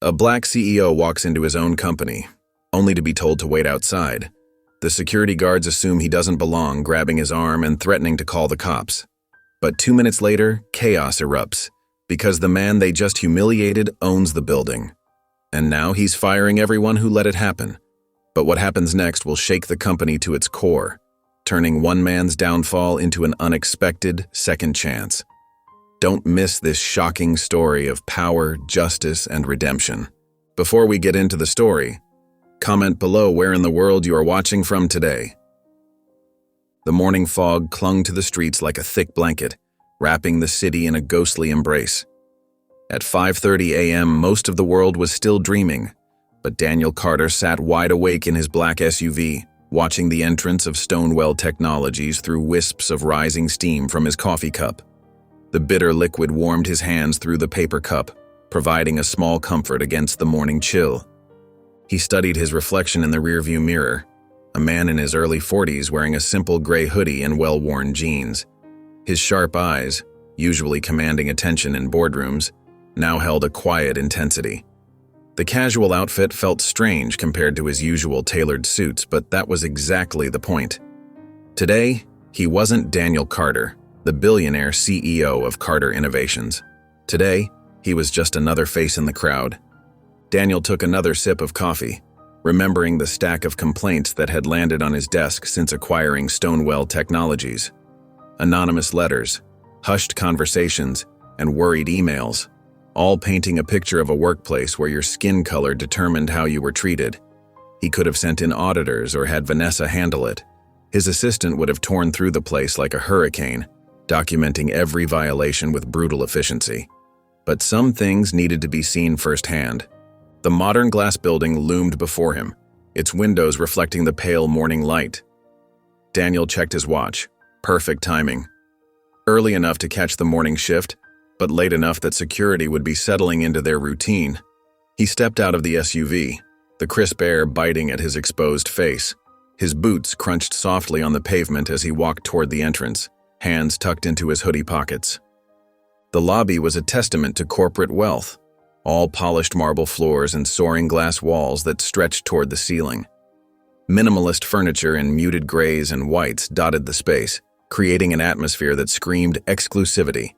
A black CEO walks into his own company, only to be told to wait outside. The security guards assume he doesn't belong, grabbing his arm and threatening to call the cops. But 2 minutes later, chaos erupts, because the man they just humiliated owns the building. And now he's firing everyone who let it happen. But what happens next will shake the company to its core, turning one man's downfall into an unexpected second chance. Don't miss this shocking story of power, justice, and redemption. Before we get into the story, comment below where in the world you are watching from today. The morning fog clung to the streets like a thick blanket, wrapping the city in a ghostly embrace. At 5:30 a.m., most of the world was still dreaming, but Daniel Carter sat wide awake in his black SUV, watching the entrance of Stonewell Technologies through wisps of rising steam from his coffee cup. The bitter liquid warmed his hands through the paper cup, providing a small comfort against the morning chill. He studied his reflection in the rearview mirror, a man in his early 40s wearing a simple gray hoodie and well-worn jeans. His sharp eyes, usually commanding attention in boardrooms, now held a quiet intensity. The casual outfit felt strange compared to his usual tailored suits, but that was exactly the point. Today, he wasn't Daniel Carter, the billionaire CEO of Carter Innovations. Today, he was just another face in the crowd. Daniel took another sip of coffee, remembering the stack of complaints that had landed on his desk since acquiring Stonewell Technologies. Anonymous letters, hushed conversations, and worried emails, all painting a picture of a workplace where your skin color determined how you were treated. He could have sent in auditors or had Vanessa handle it. His assistant would have torn through the place like a hurricane, documenting every violation with brutal efficiency. But some things needed to be seen firsthand. The modern glass building loomed before him, its windows reflecting the pale morning light. Daniel checked his watch. Perfect timing. Early enough to catch the morning shift, but late enough that security would be settling into their routine. He stepped out of the SUV, the crisp air biting at his exposed face. His boots crunched softly on the pavement as he walked toward the entrance, hands tucked into his hoodie pockets. The lobby was a testament to corporate wealth, all polished marble floors and soaring glass walls that stretched toward the ceiling. Minimalist furniture in muted grays and whites dotted the space, creating an atmosphere that screamed exclusivity.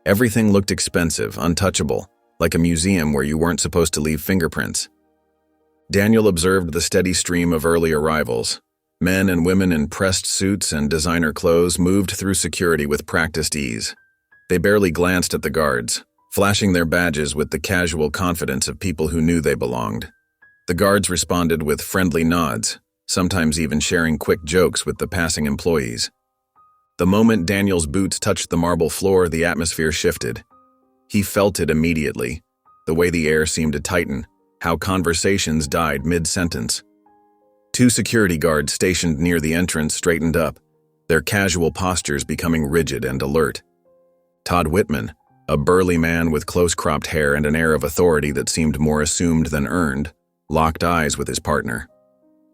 Everything looked expensive, untouchable, like a museum where you weren't supposed to leave fingerprints. Daniel observed the steady stream of early arrivals. Men and women in pressed suits and designer clothes moved through security with practiced ease. They barely glanced at the guards, flashing their badges with the casual confidence of people who knew they belonged. The guards responded with friendly nods, sometimes even sharing quick jokes with the passing employees. The moment Daniel's boots touched the marble floor, the atmosphere shifted. He felt it immediately, the way the air seemed to tighten, how conversations died mid-sentence. 2 security guards stationed near the entrance straightened up, their casual postures becoming rigid and alert. Todd Whitman, a burly man with close-cropped hair and an air of authority that seemed more assumed than earned, locked eyes with his partner.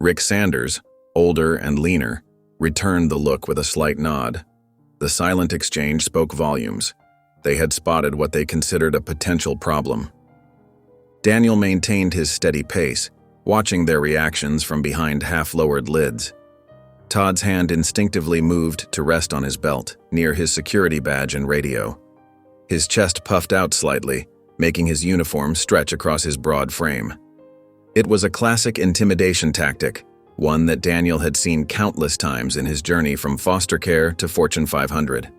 Rick Sanders, older and leaner, returned the look with a slight nod. The silent exchange spoke volumes. They had spotted what they considered a potential problem. Daniel maintained his steady pace, watching their reactions from behind half-lowered lids. Todd's hand instinctively moved to rest on his belt, near his security badge and radio. His chest puffed out slightly, making his uniform stretch across his broad frame. It was a classic intimidation tactic, one that Daniel had seen countless times in his journey from foster care to Fortune 500.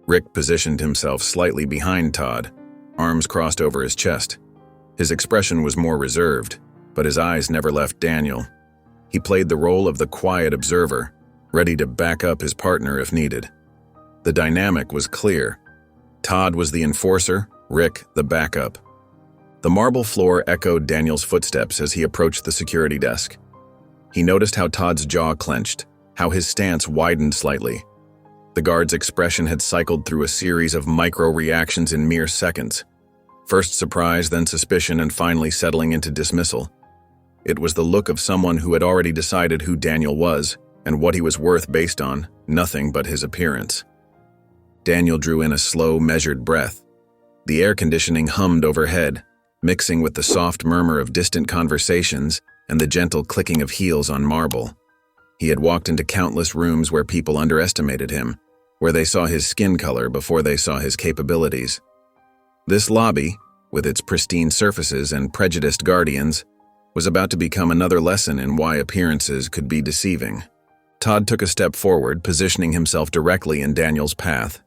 Rick positioned himself slightly behind Todd, arms crossed over his chest. His expression was more reserved, but his eyes never left Daniel. He played the role of the quiet observer, ready to back up his partner if needed. The dynamic was clear. Todd was the enforcer, Rick the backup. The marble floor echoed Daniel's footsteps as he approached the security desk. He noticed how Todd's jaw clenched, how his stance widened slightly. The guard's expression had cycled through a series of micro-reactions in mere seconds. First surprise, then suspicion, and finally settling into dismissal. It was the look of someone who had already decided who Daniel was and what he was worth based on nothing but his appearance. Daniel drew in a slow, measured breath. The air conditioning hummed overhead, mixing with the soft murmur of distant conversations and the gentle clicking of heels on marble. He had walked into countless rooms where people underestimated him, where they saw his skin color before they saw his capabilities. This lobby, with its pristine surfaces and prejudiced guardians, was about to become another lesson in why appearances could be deceiving. Todd took a step forward, positioning himself directly in Daniel's path.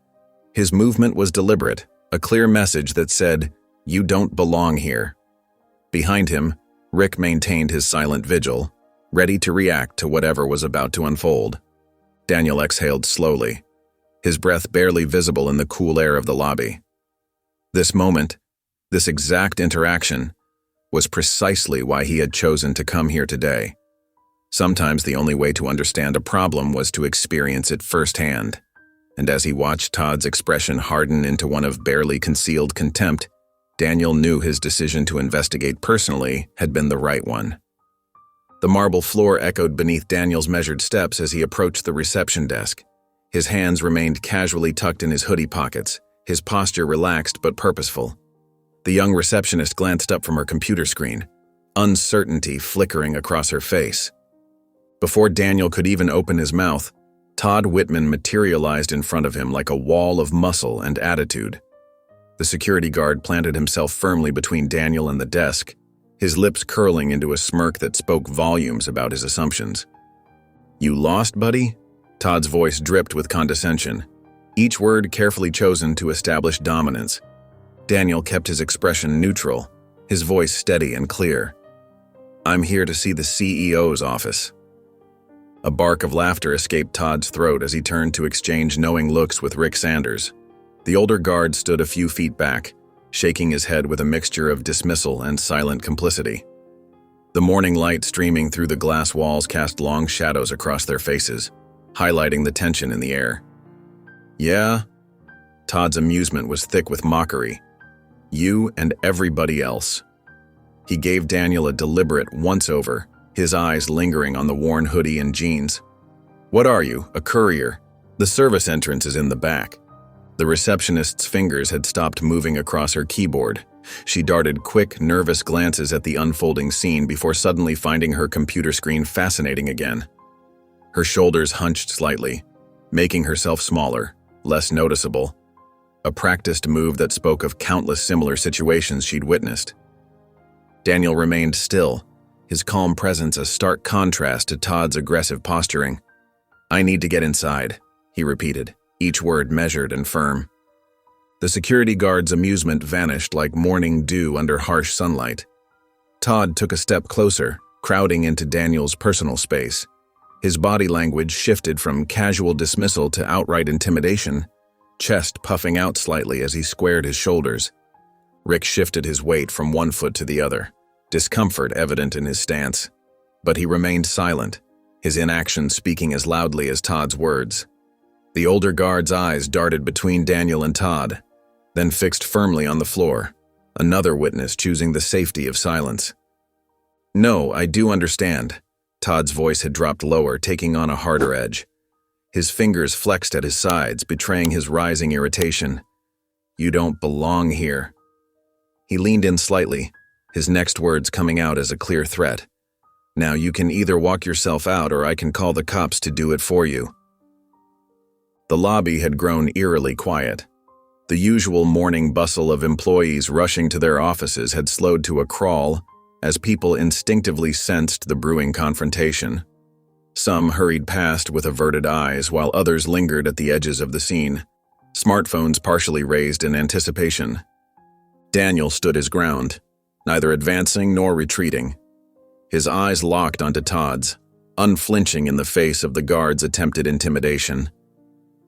His movement was deliberate, a clear message that said, "You don't belong here." Behind him, Rick maintained his silent vigil, ready to react to whatever was about to unfold. Daniel exhaled slowly, his breath barely visible in the cool air of the lobby. This moment, this exact interaction, was precisely why he had chosen to come here today. Sometimes the only way to understand a problem was to experience it firsthand, and as he watched Todd's expression harden into one of barely concealed contempt, Daniel knew his decision to investigate personally had been the right one. The marble floor echoed beneath Daniel's measured steps as he approached the reception desk. His hands remained casually tucked in his hoodie pockets, his posture relaxed but purposeful. The young receptionist glanced up from her computer screen, uncertainty flickering across her face. Before Daniel could even open his mouth, Todd Whitman materialized in front of him like a wall of muscle and attitude. The security guard planted himself firmly between Daniel and the desk, his lips curling into a smirk that spoke volumes about his assumptions. "You lost, buddy?" Todd's voice dripped with condescension, each word carefully chosen to establish dominance. Daniel kept his expression neutral, his voice steady and clear. "I'm here to see the CEO's office." A bark of laughter escaped Todd's throat as he turned to exchange knowing looks with Rick Sanders. The older guard stood a few feet back, shaking his head with a mixture of dismissal and silent complicity. The morning light streaming through the glass walls cast long shadows across their faces, highlighting the tension in the air. "Yeah?" Todd's amusement was thick with mockery. "You and everybody else." He gave Daniel a deliberate once-over, his eyes lingering on the worn hoodie and jeans. "What are you, a courier? The service entrance is in the back." The receptionist's fingers had stopped moving across her keyboard. She darted quick, nervous glances at the unfolding scene before suddenly finding her computer screen fascinating again. Her shoulders hunched slightly, making herself smaller, less noticeable. A practiced move that spoke of countless similar situations she'd witnessed. Daniel remained still, his calm presence a stark contrast to Todd's aggressive posturing. "I need to get inside," he repeated, each word measured and firm. The security guard's amusement vanished like morning dew under harsh sunlight. Todd took a step closer, crowding into Daniel's personal space. His body language shifted from casual dismissal to outright intimidation, chest puffing out slightly as he squared his shoulders. Rick shifted his weight from one foot to the other, discomfort evident in his stance. But he remained silent, his inaction speaking as loudly as Todd's words. The older guard's eyes darted between Daniel and Todd, then fixed firmly on the floor, another witness choosing the safety of silence. "No, I do understand." Todd's voice had dropped lower, taking on a harder edge. His fingers flexed at his sides, betraying his rising irritation. "You don't belong here." He leaned in slightly, his next words coming out as a clear threat. "Now you can either walk yourself out or I can call the cops to do it for you." The lobby had grown eerily quiet. The usual morning bustle of employees rushing to their offices had slowed to a crawl as people instinctively sensed the brewing confrontation. Some hurried past with averted eyes while others lingered at the edges of the scene, smartphones partially raised in anticipation. Daniel stood his ground, neither advancing nor retreating. His eyes locked onto Todd's, unflinching in the face of the guard's attempted intimidation.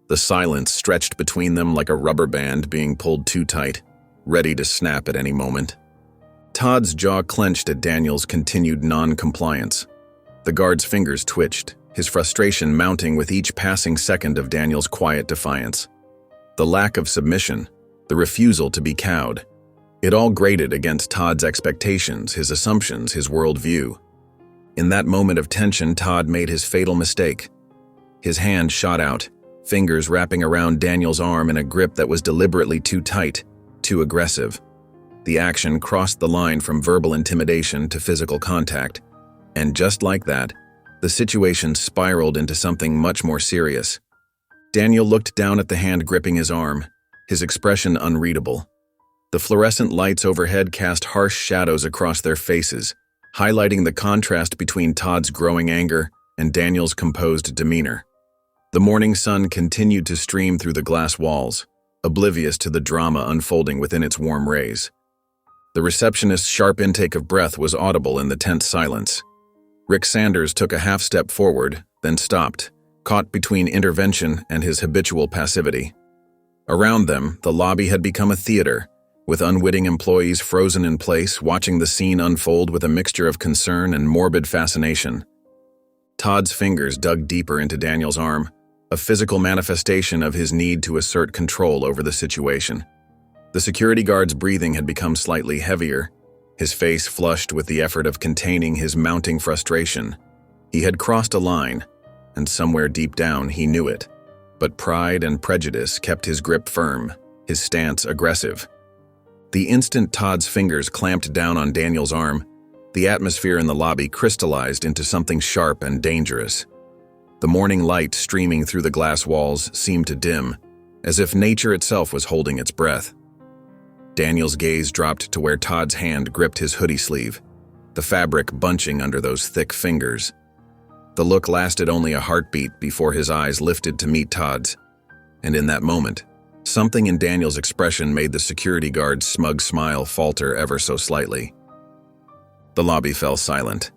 The silence stretched between them like a rubber band being pulled too tight, ready to snap at any moment. Todd's jaw clenched at Daniel's continued non-compliance. The guard's fingers twitched, his frustration mounting with each passing second of Daniel's quiet defiance. The lack of submission, the refusal to be cowed, it all grated against Todd's expectations, his assumptions, his worldview. In that moment of tension, Todd made his fatal mistake. His hand shot out, fingers wrapping around Daniel's arm in a grip that was deliberately too tight, too aggressive. The action crossed the line from verbal intimidation to physical contact, and just like that, the situation spiraled into something much more serious. Daniel looked down at the hand gripping his arm, his expression unreadable. The fluorescent lights overhead cast harsh shadows across their faces, highlighting the contrast between Todd's growing anger and Daniel's composed demeanor. The morning sun continued to stream through the glass walls, oblivious to the drama unfolding within its warm rays. The receptionist's sharp intake of breath was audible in the tense silence. Rick Sanders took a half step forward, then stopped, caught between intervention and his habitual passivity. Around them, the lobby had become a theater, with unwitting employees frozen in place, watching the scene unfold with a mixture of concern and morbid fascination. Todd's fingers dug deeper into Daniel's arm, a physical manifestation of his need to assert control over the situation. The security guard's breathing had become slightly heavier, his face flushed with the effort of containing his mounting frustration. He had crossed a line, and somewhere deep down he knew it. But pride and prejudice kept his grip firm, his stance aggressive. The instant Todd's fingers clamped down on Daniel's arm, the atmosphere in the lobby crystallized into something sharp and dangerous. The morning light streaming through the glass walls seemed to dim, as if nature itself was holding its breath. Daniel's gaze dropped to where Todd's hand gripped his hoodie sleeve, the fabric bunching under those thick fingers. The look lasted only a heartbeat before his eyes lifted to meet Todd's, and in that moment, something in Daniel's expression made the security guard's smug smile falter ever so slightly. The lobby fell silent.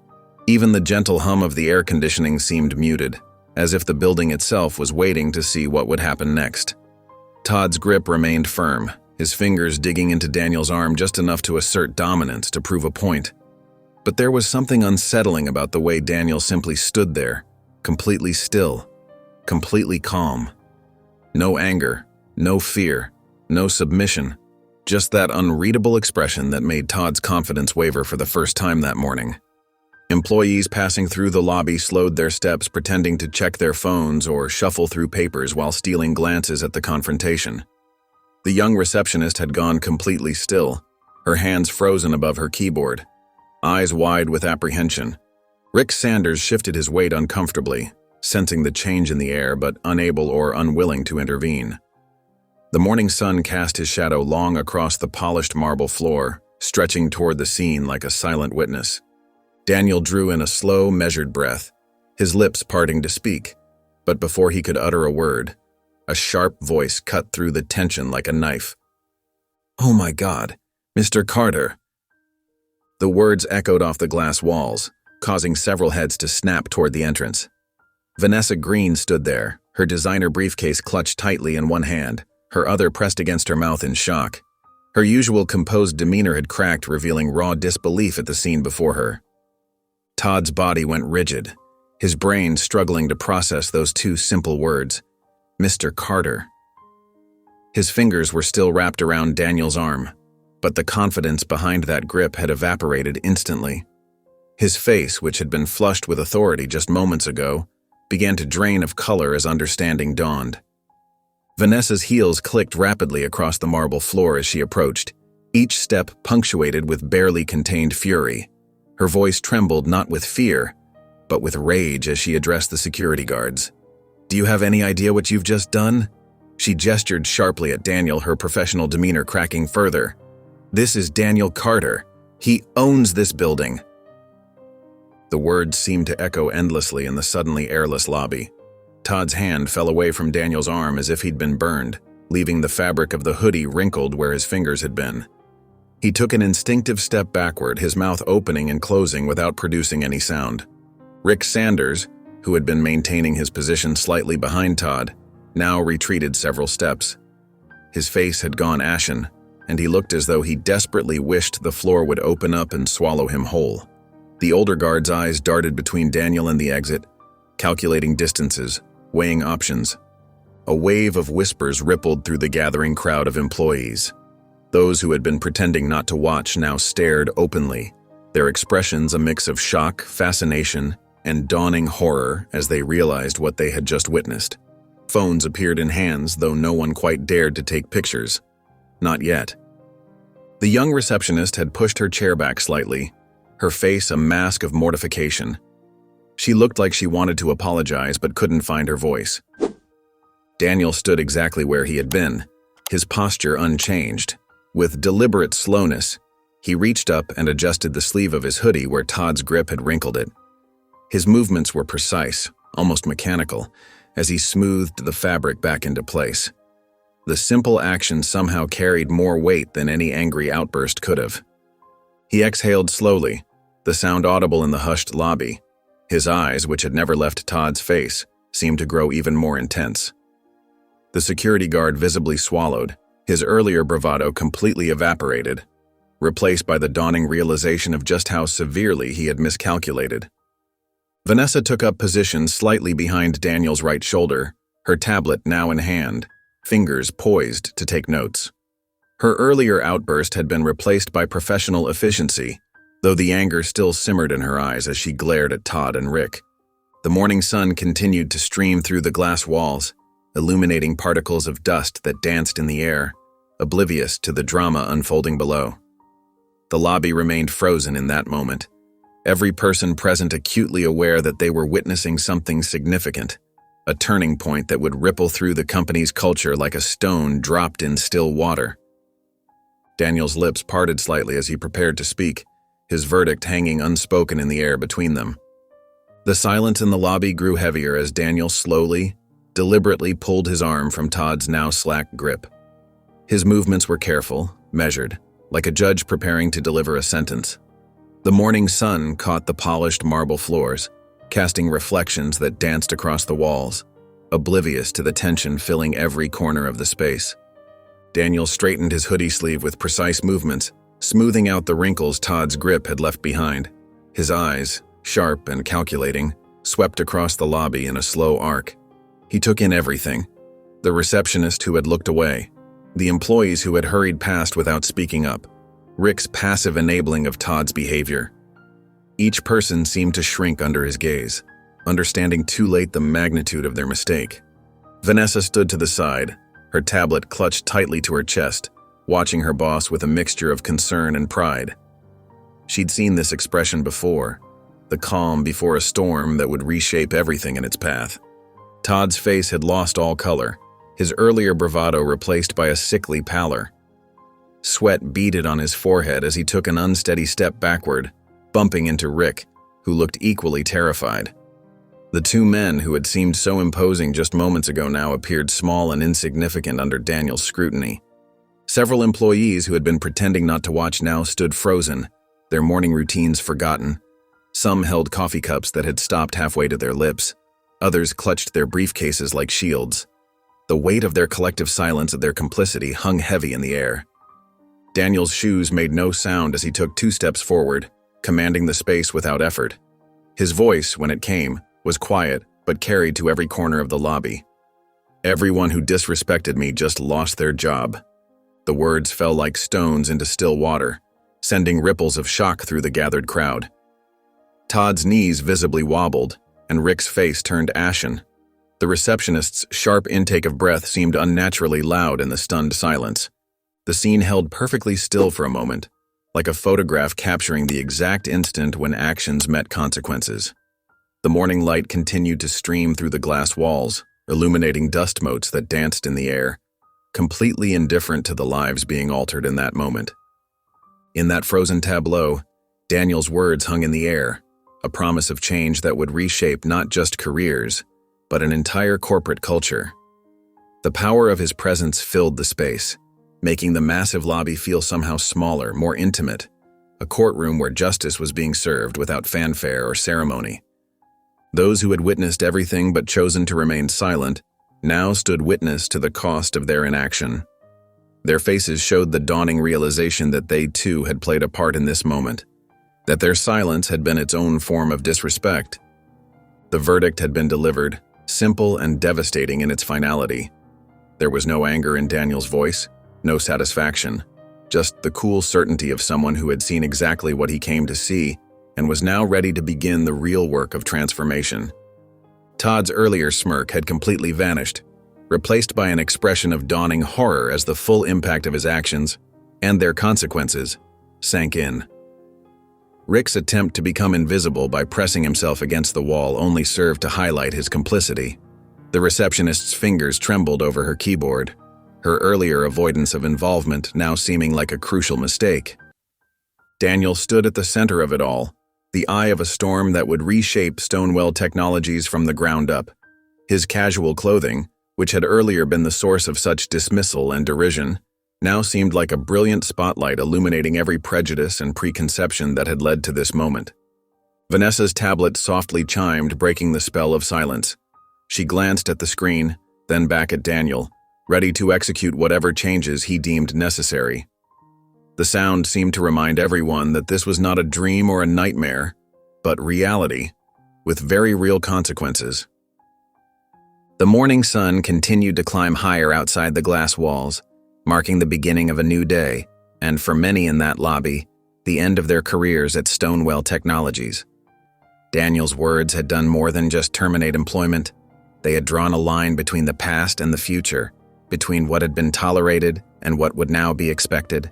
Even the gentle hum of the air conditioning seemed muted, as if the building itself was waiting to see what would happen next. Todd's grip remained firm, his fingers digging into Daniel's arm just enough to assert dominance to prove a point. But there was something unsettling about the way Daniel simply stood there, completely still, completely calm. No anger, no fear, no submission, just that unreadable expression that made Todd's confidence waver for the first time that morning. Employees passing through the lobby slowed their steps, pretending to check their phones or shuffle through papers while stealing glances at the confrontation. The young receptionist had gone completely still, her hands frozen above her keyboard, eyes wide with apprehension. Rick Sanders shifted his weight uncomfortably, sensing the change in the air but unable or unwilling to intervene. The morning sun cast his shadow long across the polished marble floor, stretching toward the scene like a silent witness. Daniel drew in a slow, measured breath, his lips parting to speak, but before he could utter a word, a sharp voice cut through the tension like a knife. "Oh my God, Mr. Carter." The words echoed off the glass walls, causing several heads to snap toward the entrance. Vanessa Green stood there, her designer briefcase clutched tightly in one hand, her other pressed against her mouth in shock. Her usual composed demeanor had cracked, revealing raw disbelief at the scene before her. Todd's body went rigid, his brain struggling to process those two simple words, Mr. Carter. His fingers were still wrapped around Daniel's arm, but the confidence behind that grip had evaporated instantly. His face, which had been flushed with authority just moments ago, began to drain of color as understanding dawned. Vanessa's heels clicked rapidly across the marble floor as she approached, each step punctuated with barely contained fury. Her voice trembled not with fear, but with rage as she addressed the security guards. "Do you have any idea what you've just done?" She gestured sharply at Daniel, her professional demeanor cracking further. "This is Daniel Carter. He owns this building." The words seemed to echo endlessly in the suddenly airless lobby. Todd's hand fell away from Daniel's arm as if he'd been burned, leaving the fabric of the hoodie wrinkled where his fingers had been. He took an instinctive step backward, his mouth opening and closing without producing any sound. Rick Sanders, who had been maintaining his position slightly behind Todd, now retreated several steps. His face had gone ashen, and he looked as though he desperately wished the floor would open up and swallow him whole. The older guard's eyes darted between Daniel and the exit, calculating distances, weighing options. A wave of whispers rippled through the gathering crowd of employees. Those who had been pretending not to watch now stared openly, their expressions a mix of shock, fascination, and dawning horror as they realized what they had just witnessed. Phones appeared in hands, though no one quite dared to take pictures. Not yet. The young receptionist had pushed her chair back slightly, her face a mask of mortification. She looked like she wanted to apologize but couldn't find her voice. Daniel stood exactly where he had been, his posture unchanged. With deliberate slowness, he reached up and adjusted the sleeve of his hoodie where Todd's grip had wrinkled it. His movements were precise, almost mechanical, as he smoothed the fabric back into place. The simple action somehow carried more weight than any angry outburst could have. He exhaled slowly, the sound audible in the hushed lobby. His eyes, which had never left Todd's face, seemed to grow even more intense. The security guard visibly swallowed, his earlier bravado completely evaporated, replaced by the dawning realization of just how severely he had miscalculated. Vanessa took up position slightly behind Daniel's right shoulder, her tablet now in hand, fingers poised to take notes. Her earlier outburst had been replaced by professional efficiency, though the anger still simmered in her eyes as she glared at Todd and Rick. The morning sun continued to stream through the glass walls, illuminating particles of dust that danced in the air, oblivious to the drama unfolding below. The lobby remained frozen in that moment, every person present acutely aware that they were witnessing something significant, a turning point that would ripple through the company's culture like a stone dropped in still water. Daniel's lips parted slightly as he prepared to speak, his verdict hanging unspoken in the air between them. The silence in the lobby grew heavier as Daniel slowly, deliberately pulled his arm from Todd's now slack grip. His movements were careful, measured, like a judge preparing to deliver a sentence. The morning sun caught the polished marble floors, casting reflections that danced across the walls, oblivious to the tension filling every corner of the space. Daniel straightened his hoodie sleeve with precise movements, smoothing out the wrinkles Todd's grip had left behind. His eyes, sharp and calculating, swept across the lobby in a slow arc. He took in everything: the receptionist who had looked away, the employees who had hurried past without speaking up, Rick's passive enabling of Todd's behavior. Each person seemed to shrink under his gaze, understanding too late the magnitude of their mistake. Vanessa stood to the side, her tablet clutched tightly to her chest, watching her boss with a mixture of concern and pride. She'd seen this expression before, the calm before a storm that would reshape everything in its path. Todd's face had lost all color, his earlier bravado replaced by a sickly pallor. Sweat beaded on his forehead as he took an unsteady step backward, bumping into Rick, who looked equally terrified. The two men who had seemed so imposing just moments ago now appeared small and insignificant under Daniel's scrutiny. Several employees who had been pretending not to watch now stood frozen, their morning routines forgotten. Some held coffee cups that had stopped halfway to their lips. Others clutched their briefcases like shields. The weight of their collective silence of their complicity hung heavy in the air. Daniel's shoes made no sound as he took 2 steps forward, commanding the space without effort. His voice, when it came, was quiet but carried to every corner of the lobby. "Everyone who disrespected me just lost their job." The words fell like stones into still water, sending ripples of shock through the gathered crowd. Todd's knees visibly wobbled, and Rick's face turned ashen. The receptionist's sharp intake of breath seemed unnaturally loud in the stunned silence. The scene held perfectly still for a moment, like a photograph capturing the exact instant when actions met consequences. The morning light continued to stream through the glass walls, illuminating dust motes that danced in the air, completely indifferent to the lives being altered in that moment. In that frozen tableau, Daniel's words hung in the air, a promise of change that would reshape not just careers, but an entire corporate culture. The power of his presence filled the space, making the massive lobby feel somehow smaller, more intimate, a courtroom where justice was being served without fanfare or ceremony. Those who had witnessed everything but chosen to remain silent now stood witness to the cost of their inaction. Their faces showed the dawning realization that they too had played a part in this moment, that their silence had been its own form of disrespect. The verdict had been delivered, simple and devastating in its finality. There was no anger in Daniel's voice, no satisfaction, just the cool certainty of someone who had seen exactly what he came to see and was now ready to begin the real work of transformation. Todd's earlier smirk had completely vanished, replaced by an expression of dawning horror as the full impact of his actions, and their consequences, sank in. Rick's attempt to become invisible by pressing himself against the wall only served to highlight his complicity. The receptionist's fingers trembled over her keyboard, her earlier avoidance of involvement now seeming like a crucial mistake. Daniel stood at the center of it all, the eye of a storm that would reshape Stonewell Technologies from the ground up. His casual clothing, which had earlier been the source of such dismissal and derision, now seemed like a brilliant spotlight illuminating every prejudice and preconception that had led to this moment. Vanessa's tablet softly chimed, breaking the spell of silence. She glanced at the screen, then back at Daniel, ready to execute whatever changes he deemed necessary. The sound seemed to remind everyone that this was not a dream or a nightmare, but reality, with very real consequences. The morning sun continued to climb higher outside the glass walls, marking the beginning of a new day, and for many in that lobby, the end of their careers at Stonewell Technologies. Daniel's words had done more than just terminate employment. They had drawn a line between the past and the future, between what had been tolerated and what would now be expected.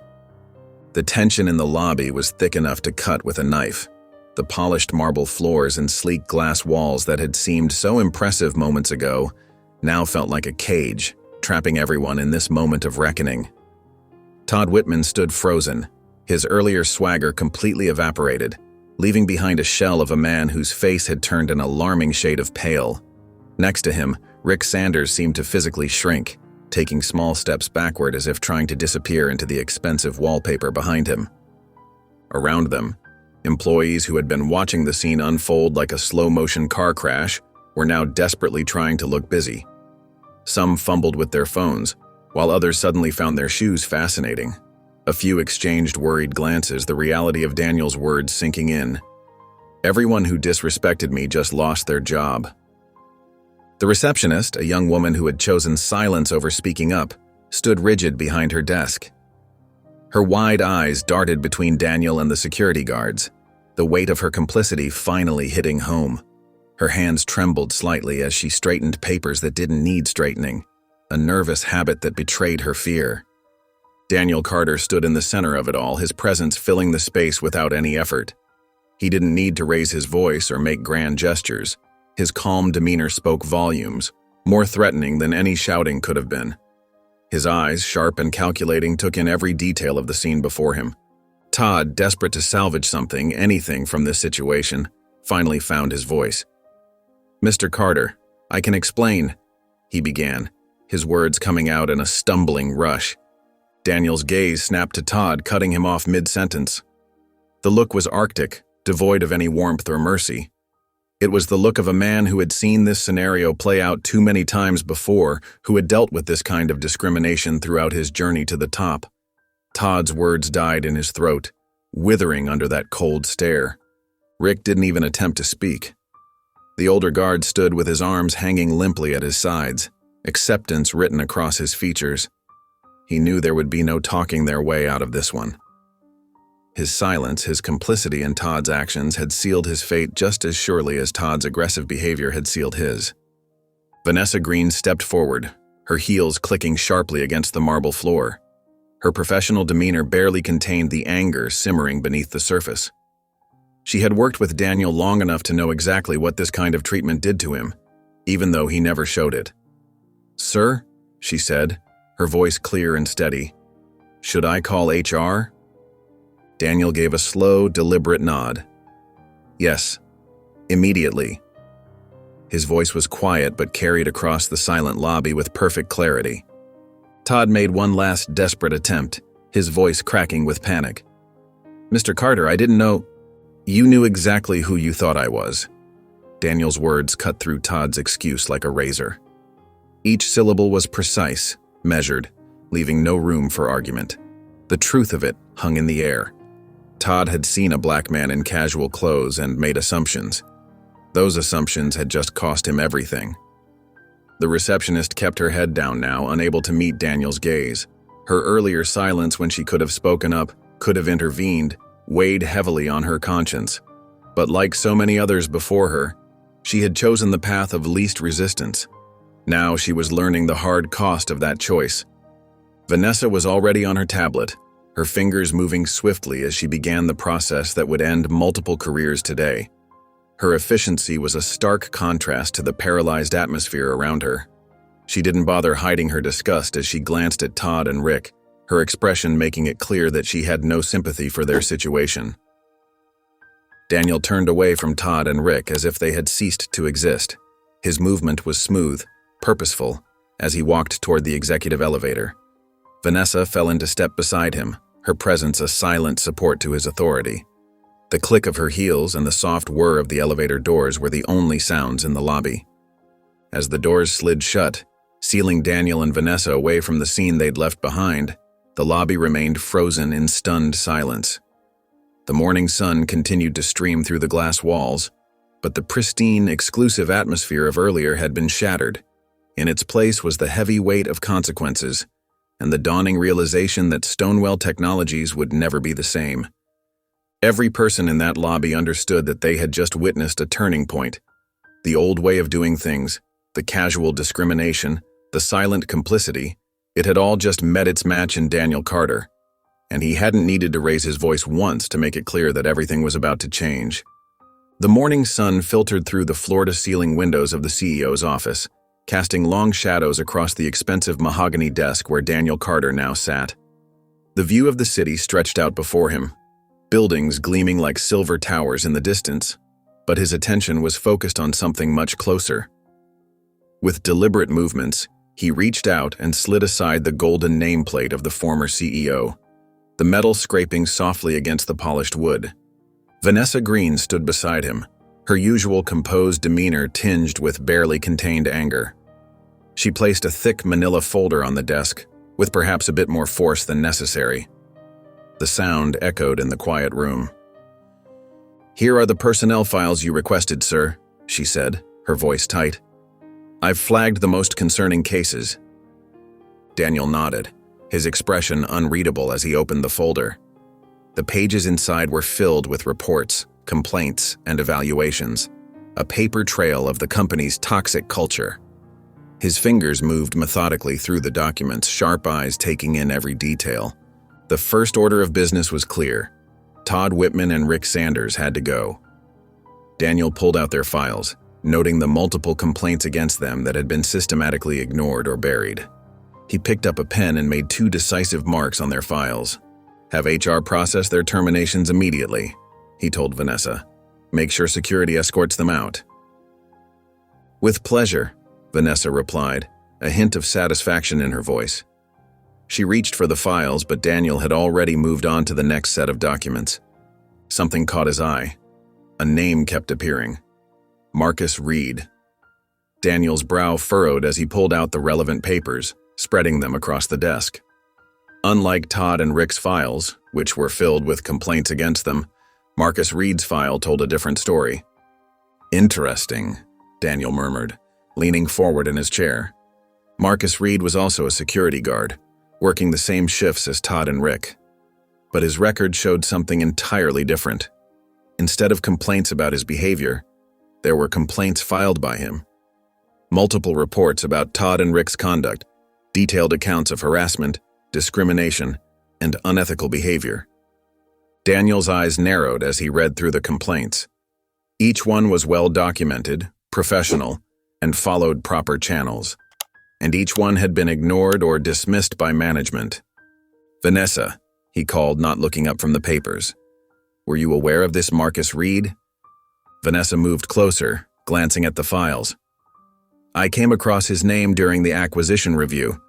The tension in the lobby was thick enough to cut with a knife. The polished marble floors and sleek glass walls that had seemed so impressive moments ago now felt like a cage, trapping everyone in this moment of reckoning. Todd Whitman stood frozen, his earlier swagger completely evaporated, leaving behind a shell of a man whose face had turned an alarming shade of pale. Next to him, Rick Sanders seemed to physically shrink, taking small steps backward as if trying to disappear into the expensive wallpaper behind him. Around them, employees who had been watching the scene unfold like a slow-motion car crash were now desperately trying to look busy. Some fumbled with their phones, while others suddenly found their shoes fascinating. A few exchanged worried glances, the reality of Daniel's words sinking in. Everyone who disrespected me just lost their job. The receptionist, a young woman who had chosen silence over speaking up, stood rigid behind her desk. Her wide eyes darted between Daniel and the security guards, the weight of her complicity finally hitting home. Her hands trembled slightly as she straightened papers that didn't need straightening, a nervous habit that betrayed her fear. Daniel Carter stood in the center of it all, his presence filling the space without any effort. He didn't need to raise his voice or make grand gestures. His calm demeanor spoke volumes, more threatening than any shouting could have been. His eyes, sharp and calculating, took in every detail of the scene before him. Todd, desperate to salvage something, anything from this situation, finally found his voice. "Mr. Carter, I can explain," he began, his words coming out in a stumbling rush. Daniel's gaze snapped to Todd, cutting him off mid-sentence. The look was arctic, devoid of any warmth or mercy. It was the look of a man who had seen this scenario play out too many times before, who had dealt with this kind of discrimination throughout his journey to the top. Todd's words died in his throat, withering under that cold stare. Rick didn't even attempt to speak. The older guard stood with his arms hanging limply at his sides, acceptance written across his features. He knew there would be no talking their way out of this one. His silence, his complicity in Todd's actions had sealed his fate just as surely as Todd's aggressive behavior had sealed his. Vanessa Green stepped forward, her heels clicking sharply against the marble floor. Her professional demeanor barely contained the anger simmering beneath the surface. She had worked with Daniel long enough to know exactly what this kind of treatment did to him, even though he never showed it. "Sir," she said, her voice clear and steady, "should I call HR?" Daniel gave a slow, deliberate nod. "Yes, immediately." His voice was quiet but carried across the silent lobby with perfect clarity. Todd made one last desperate attempt, his voice cracking with panic. "Mr. Carter, I didn't know—" "You knew exactly who you thought I was." Daniel's words cut through Todd's excuse like a razor. Each syllable was precise, measured, leaving no room for argument. The truth of it hung in the air. Todd had seen a black man in casual clothes and made assumptions. Those assumptions had just cost him everything. The receptionist kept her head down now, unable to meet Daniel's gaze. Her earlier silence when she could have spoken up, could have intervened, weighed heavily on her conscience. But like so many others before her, she had chosen the path of least resistance. Now she was learning the hard cost of that choice. Vanessa was already on her tablet, her fingers moving swiftly as she began the process that would end multiple careers today. Her efficiency was a stark contrast to the paralyzed atmosphere around her. She didn't bother hiding her disgust as she glanced at Todd and Rick, her expression making it clear that she had no sympathy for their situation. Daniel turned away from Todd and Rick as if they had ceased to exist. His movement was smooth, purposeful, as he walked toward the executive elevator. Vanessa fell into step beside him, her presence a silent support to his authority. The click of her heels and the soft whir of the elevator doors were the only sounds in the lobby. As the doors slid shut, sealing Daniel and Vanessa away from the scene they'd left behind, the lobby remained frozen in stunned silence. The morning sun continued to stream through the glass walls, but the pristine, exclusive atmosphere of earlier had been shattered. In its place was the heavy weight of consequences, and the dawning realization that Stonewell Technologies would never be the same. Every person in that lobby understood that they had just witnessed a turning point. The old way of doing things, the casual discrimination, the silent complicity, it had all just met its match in Daniel Carter, and he hadn't needed to raise his voice once to make it clear that everything was about to change. The morning sun filtered through the floor-to-ceiling windows of the CEO's office, casting long shadows across the expensive mahogany desk where Daniel Carter now sat. The view of the city stretched out before him, buildings gleaming like silver towers in the distance, but his attention was focused on something much closer. With deliberate movements, he reached out and slid aside the golden nameplate of the former CEO, the metal scraping softly against the polished wood. Vanessa Green stood beside him, her usual composed demeanor tinged with barely contained anger. She placed a thick manila folder on the desk, with perhaps a bit more force than necessary. The sound echoed in the quiet room. "Here are the personnel files you requested, sir," she said, her voice tight. "I've flagged the most concerning cases." Daniel nodded, his expression unreadable as he opened the folder. The pages inside were filled with reports, complaints, and evaluations, a paper trail of the company's toxic culture. His fingers moved methodically through the documents, sharp eyes taking in every detail. The first order of business was clear. Todd Whitman and Rick Sanders had to go. Daniel pulled out their files, noting the multiple complaints against them that had been systematically ignored or buried. He picked up a pen and made 2 decisive marks on their files. "Have HR process their terminations immediately," he told Vanessa. "Make sure security escorts them out." "With pleasure," Vanessa replied, a hint of satisfaction in her voice. She reached for the files, but Daniel had already moved on to the next set of documents. Something caught his eye. A name kept appearing. Marcus Reed. Daniel's brow furrowed as he pulled out the relevant papers, spreading them across the desk. Unlike Todd and Rick's files, which were filled with complaints against them, Marcus Reed's file told a different story. "Interesting," Daniel murmured, leaning forward in his chair. Marcus Reed was also a security guard, working the same shifts as Todd and Rick. But his record showed something entirely different. Instead of complaints about his behavior, there were complaints filed by him. Multiple reports about Todd and Rick's conduct, detailed accounts of harassment, discrimination, and unethical behavior. Daniel's eyes narrowed as he read through the complaints. Each one was well documented, professional, and followed proper channels. And each one had been ignored or dismissed by management. "Vanessa," he called, not looking up from the papers. "Were you aware of this Marcus Reed?" Vanessa moved closer, glancing at the files. "I came across his name during the acquisition review.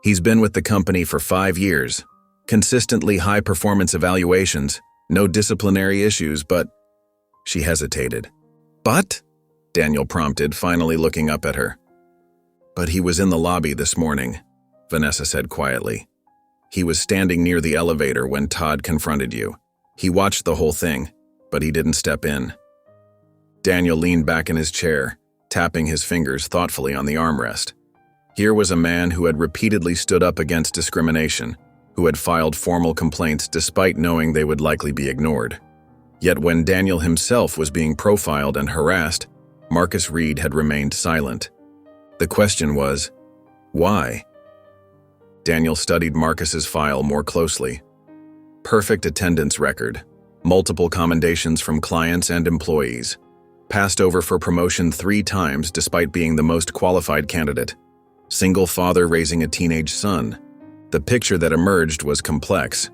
He's been with the company for 5 years. Consistently high performance evaluations, no disciplinary issues, but..." She hesitated. "But?" Daniel prompted, finally looking up at her. "But he was in the lobby this morning," Vanessa said quietly. "He was standing near the elevator when Todd confronted you. He watched the whole thing, but he didn't step in." Daniel leaned back in his chair, tapping his fingers thoughtfully on the armrest. Here was a man who had repeatedly stood up against discrimination, who had filed formal complaints despite knowing they would likely be ignored. Yet when Daniel himself was being profiled and harassed, Marcus Reed had remained silent. The question was, why? Daniel studied Marcus's file more closely. perfect attendance record, multiple commendations from clients and employees, passed over for promotion 3 times despite being the most qualified candidate, single father raising a teenage son. The picture that emerged was complex.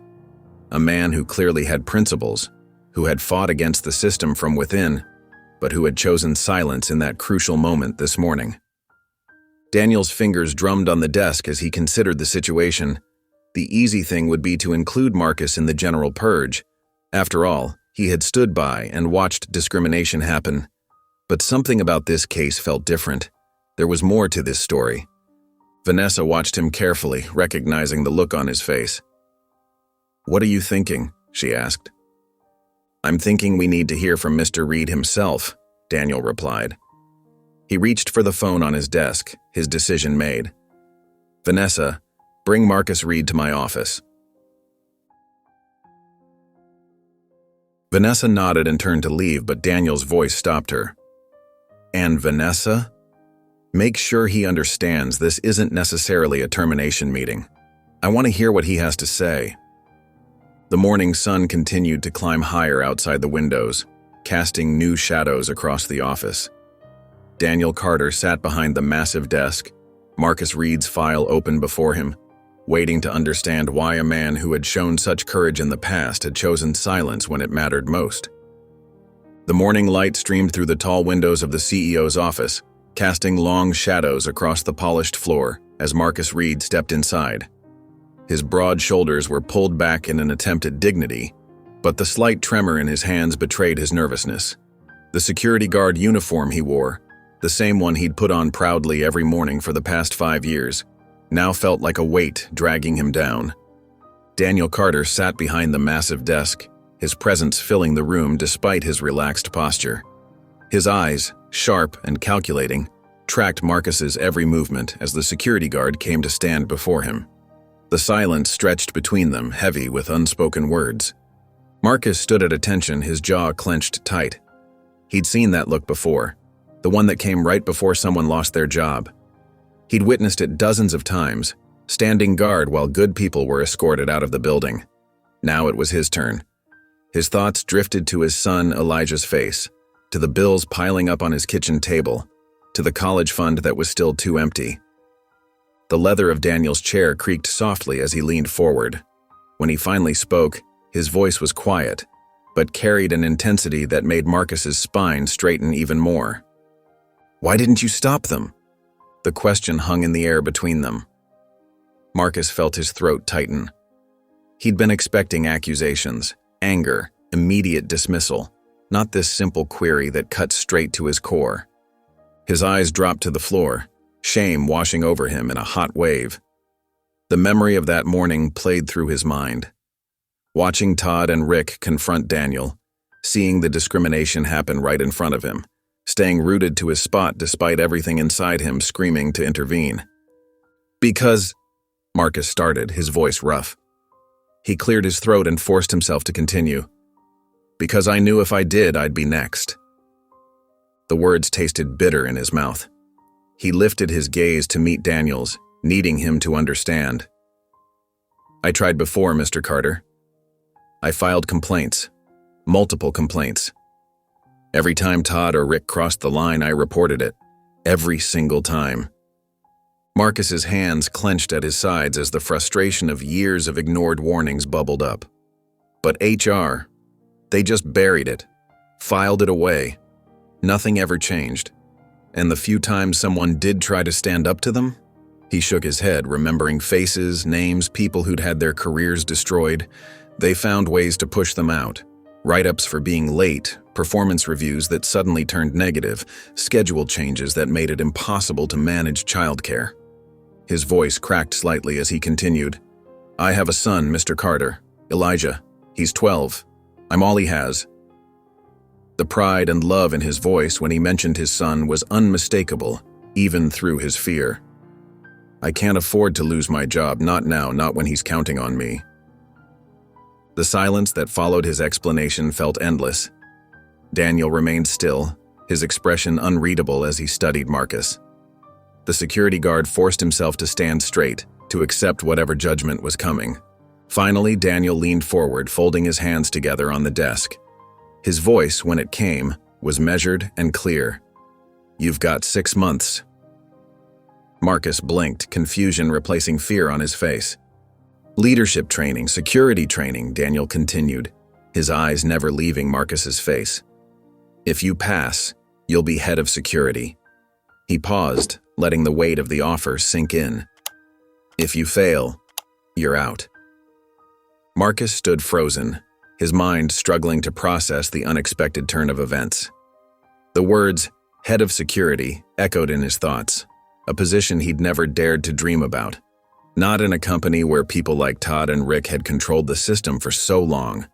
A man who clearly had principles, who had fought against the system from within, but who had chosen silence in that crucial moment this morning. Daniel's fingers drummed on the desk as he considered the situation. The easy thing would be to include Marcus in the general purge. After all, he had stood by and watched discrimination happen. But something about this case felt different. There was more to this story. Vanessa watched him carefully, recognizing the look on his face. "What are you thinking?" she asked. "I'm thinking we need to hear from Mr. Reed himself," Daniel replied. He reached for the phone on his desk, his decision made. "Vanessa, bring Marcus Reed to my office." Vanessa nodded and turned to leave, but Daniel's voice stopped her. "And Vanessa? Make sure he understands this isn't necessarily a termination meeting. I want to hear what he has to say." The morning sun continued to climb higher outside the windows, casting new shadows across the office. Daniel Carter sat behind the massive desk, Marcus Reed's file open before him, waiting to understand why a man who had shown such courage in the past had chosen silence when it mattered most. The morning light streamed through the tall windows of the CEO's office, casting long shadows across the polished floor as Marcus Reed stepped inside. His broad shoulders were pulled back in an attempt at dignity, but the slight tremor in his hands betrayed his nervousness. The security guard uniform he wore, the same one he'd put on proudly every morning for the past 5 years, now felt like a weight dragging him down. Daniel Carter sat behind the massive desk, his presence filling the room despite his relaxed posture. His eyes, sharp and calculating, tracked Marcus's every movement as the security guard came to stand before him. The silence stretched between them, heavy with unspoken words. Marcus stood at attention, his jaw clenched tight. He'd seen that look before, the one that came right before someone lost their job. He'd witnessed it dozens of times, standing guard while good people were escorted out of the building. Now it was his turn. His thoughts drifted to his son Elijah's face, to the bills piling up on his kitchen table, to the college fund that was still too empty. The leather of Daniel's chair creaked softly as he leaned forward. When he finally spoke, his voice was quiet, but carried an intensity that made Marcus's spine straighten even more. "Why didn't you stop them?" The question hung in the air between them. Marcus felt his throat tighten. He'd been expecting accusations, anger, immediate dismissal, not this simple query that cut straight to his core. His eyes dropped to the floor, shame washing over him in a hot wave. The memory of that morning played through his mind. Watching Todd and Rick confront Daniel, seeing the discrimination happen right in front of him, staying rooted to his spot despite everything inside him screaming to intervene. "Because," Marcus started, his voice rough. He cleared his throat and forced himself to continue. "Because I knew if I did, I'd be next." The words tasted bitter in his mouth. He lifted his gaze to meet Daniel's, needing him to understand. "I tried before, Mr. Carter. I filed complaints, multiple complaints. Every time Todd or Rick crossed the line, I reported it. Every single time." Marcus's hands clenched at his sides as the frustration of years of ignored warnings bubbled up. But HR, they just buried it, filed it away. Nothing ever changed. And the few times someone did try to stand up to them, he shook his head, remembering faces, names, people who'd had their careers destroyed. They found ways to push them out. Write-ups for being late, performance reviews that suddenly turned negative, schedule changes that made it impossible to manage childcare. His voice cracked slightly as he continued. "I have a son, Mr. Carter, Elijah. He's 12. I'm all he has." The pride and love in his voice when he mentioned his son was unmistakable, even through his fear. "I can't afford to lose my job, not now, not when he's counting on me." The silence that followed his explanation felt endless. Daniel remained still, his expression unreadable as he studied Marcus. The security guard forced himself to stand straight, to accept whatever judgment was coming. Finally, Daniel leaned forward, folding his hands together on the desk. His voice, when it came, was measured and clear. "You've got 6 months." Marcus blinked, confusion replacing fear on his face. "Leadership training, security training," Daniel continued, his eyes never leaving Marcus's face. "If you pass, you'll be head of security." He paused, letting the weight of the offer sink in. "If you fail, you're out." Marcus stood frozen, his mind struggling to process the unexpected turn of events. The words, head of security, echoed in his thoughts, a position he'd never dared to dream about. Not in a company where people like Todd and Rick had controlled the system for so long.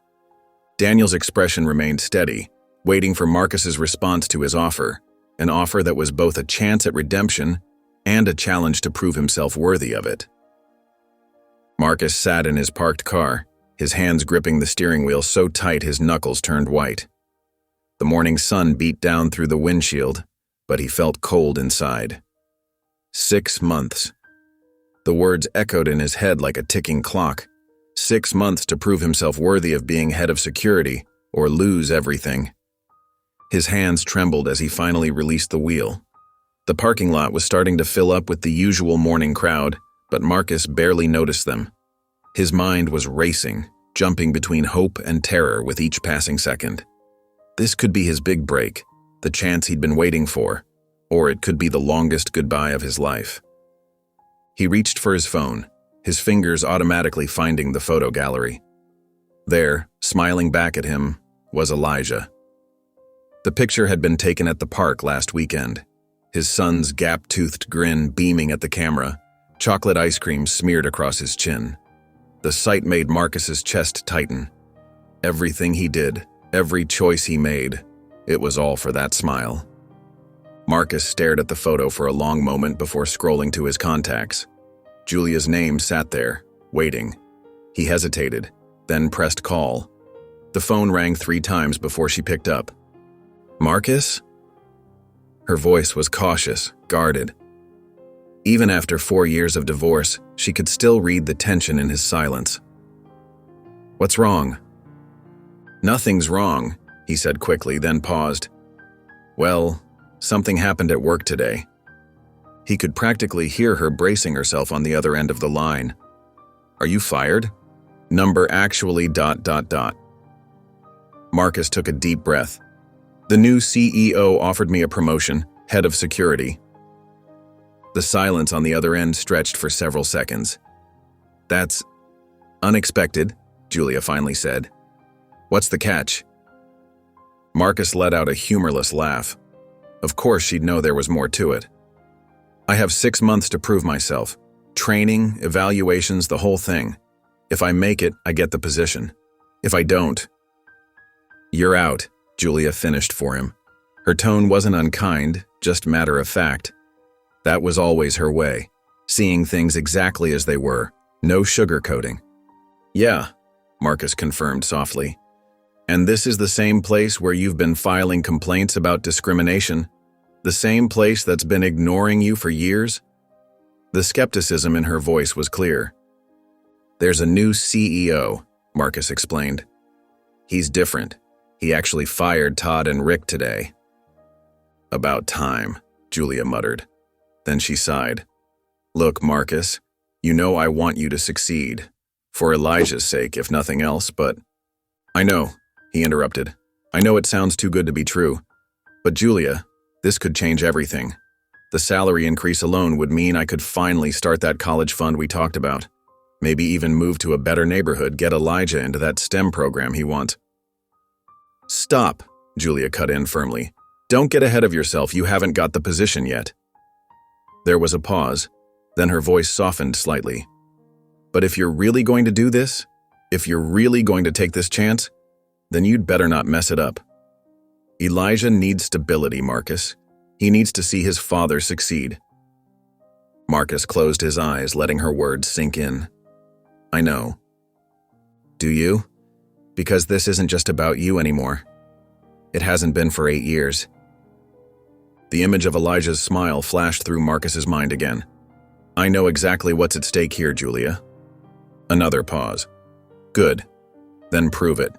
Daniel's expression remained steady, waiting for Marcus's response to his offer, an offer that was both a chance at redemption and a challenge to prove himself worthy of it. Marcus sat in his parked car, his hands gripping the steering wheel so tight his knuckles turned white. The morning sun beat down through the windshield, but he felt cold inside. 6 months. The words echoed in his head like a ticking clock. 6 months to prove himself worthy of being head of security, or lose everything. His hands trembled as he finally released the wheel. The parking lot was starting to fill up with the usual morning crowd, but Marcus barely noticed them. His mind was racing, jumping between hope and terror with each passing second. This could be his big break, the chance he'd been waiting for, or it could be the longest goodbye of his life. He reached for his phone, his fingers automatically finding the photo gallery. There, smiling back at him, was Elijah. The picture had been taken at the park last weekend, his son's gap-toothed grin beaming at the camera, chocolate ice cream smeared across his chin. The sight made Marcus's chest tighten. Everything he did, every choice he made, it was all for that smile. Marcus stared at the photo for a long moment before scrolling to his contacts. Julia's name sat there, waiting. He hesitated, then pressed call. The phone rang 3 times before she picked up. "Marcus?" Her voice was cautious, guarded. Even after 4 years of divorce, she could still read the tension in his silence. "What's wrong?" "Nothing's wrong," he said quickly, then paused. "Well, something happened at work today." He could practically hear her bracing herself on the other end of the line. "Are you fired?" "Number actually ... Marcus took a deep breath. "The new CEO offered me a promotion, head of security." The silence on the other end stretched for several seconds. "That's unexpected," Julia finally said. "What's the catch?" Marcus let out a humorless laugh. Of course she'd know there was more to it. "I have 6 months to prove myself. Training, evaluations, the whole thing. If I make it, I get the position. If I don't..." "You're out," Julia finished for him. Her tone wasn't unkind, just matter of fact. That was always her way, seeing things exactly as they were, no sugarcoating. "Yeah," Marcus confirmed softly. "And this is the same place where you've been filing complaints about discrimination? The same place that's been ignoring you for years?" The skepticism in her voice was clear. "There's a new CEO," Marcus explained. "He's different. He actually fired Todd and Rick today." "About time," Julia muttered. Then she sighed. "Look, Marcus, you know I want you to succeed. For Elijah's sake, if nothing else, but..." "I know," he interrupted. "I know it sounds too good to be true. But Julia, this could change everything. The salary increase alone would mean I could finally start that college fund we talked about. Maybe even move to a better neighborhood, get Elijah into that STEM program he wants." "Stop," Julia cut in firmly. "Don't get ahead of yourself, you haven't got the position yet." There was a pause, then her voice softened slightly. "But if you're really going to do this, if you're really going to take this chance, then you'd better not mess it up. Elijah needs stability, Marcus. He needs to see his father succeed." Marcus closed his eyes, letting her words sink in. "I know." "Do you? Because this isn't just about you anymore. It hasn't been for 8 years. The image of Elijah's smile flashed through Marcus's mind again. "I know exactly what's at stake here, Julia." Another pause. Good. Then prove it.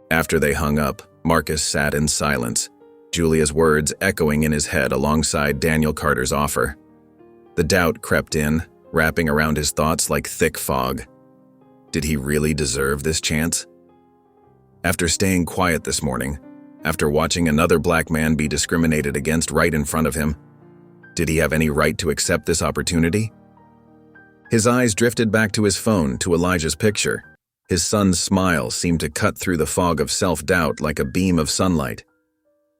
After they hung up, Marcus sat in silence, Julia's words echoing in his head alongside Daniel Carter's offer. The doubt crept in, wrapping around his thoughts like thick fog. Did he really deserve this chance? After staying quiet this morning, after watching another black man be discriminated against right in front of him, did he have any right to accept this opportunity? His eyes drifted back to his phone, to Elijah's picture. His son's smile seemed to cut through the fog of self-doubt like a beam of sunlight.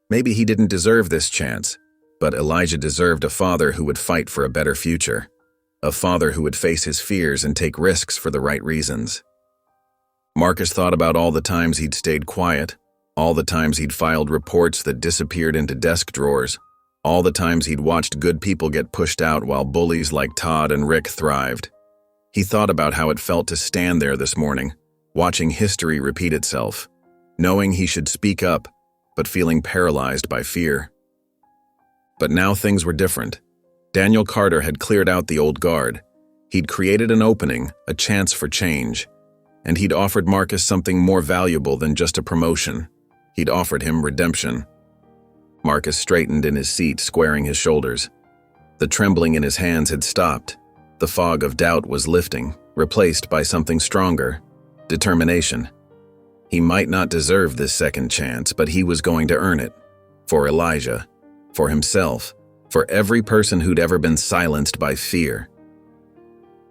Maybe he didn't deserve this chance, but Elijah deserved a father who would fight for a better future. A father who would face his fears and take risks for the right reasons. Marcus thought about all the times he'd stayed quiet, all the times he'd filed reports that disappeared into desk drawers, all the times he'd watched good people get pushed out while bullies like Todd and Rick thrived. He thought about how it felt to stand there this morning, watching history repeat itself, knowing he should speak up, but feeling paralyzed by fear. But now things were different. Daniel Carter had cleared out the old guard. He'd created an opening, a chance for change, and he'd offered Marcus something more valuable than just a promotion. He'd offered him redemption. Marcus straightened in his seat, squaring his shoulders. The trembling in his hands had stopped. The fog of doubt was lifting, replaced by something stronger. Determination. He might not deserve this second chance, but he was going to earn it. For Elijah, for himself, for every person who'd ever been silenced by fear.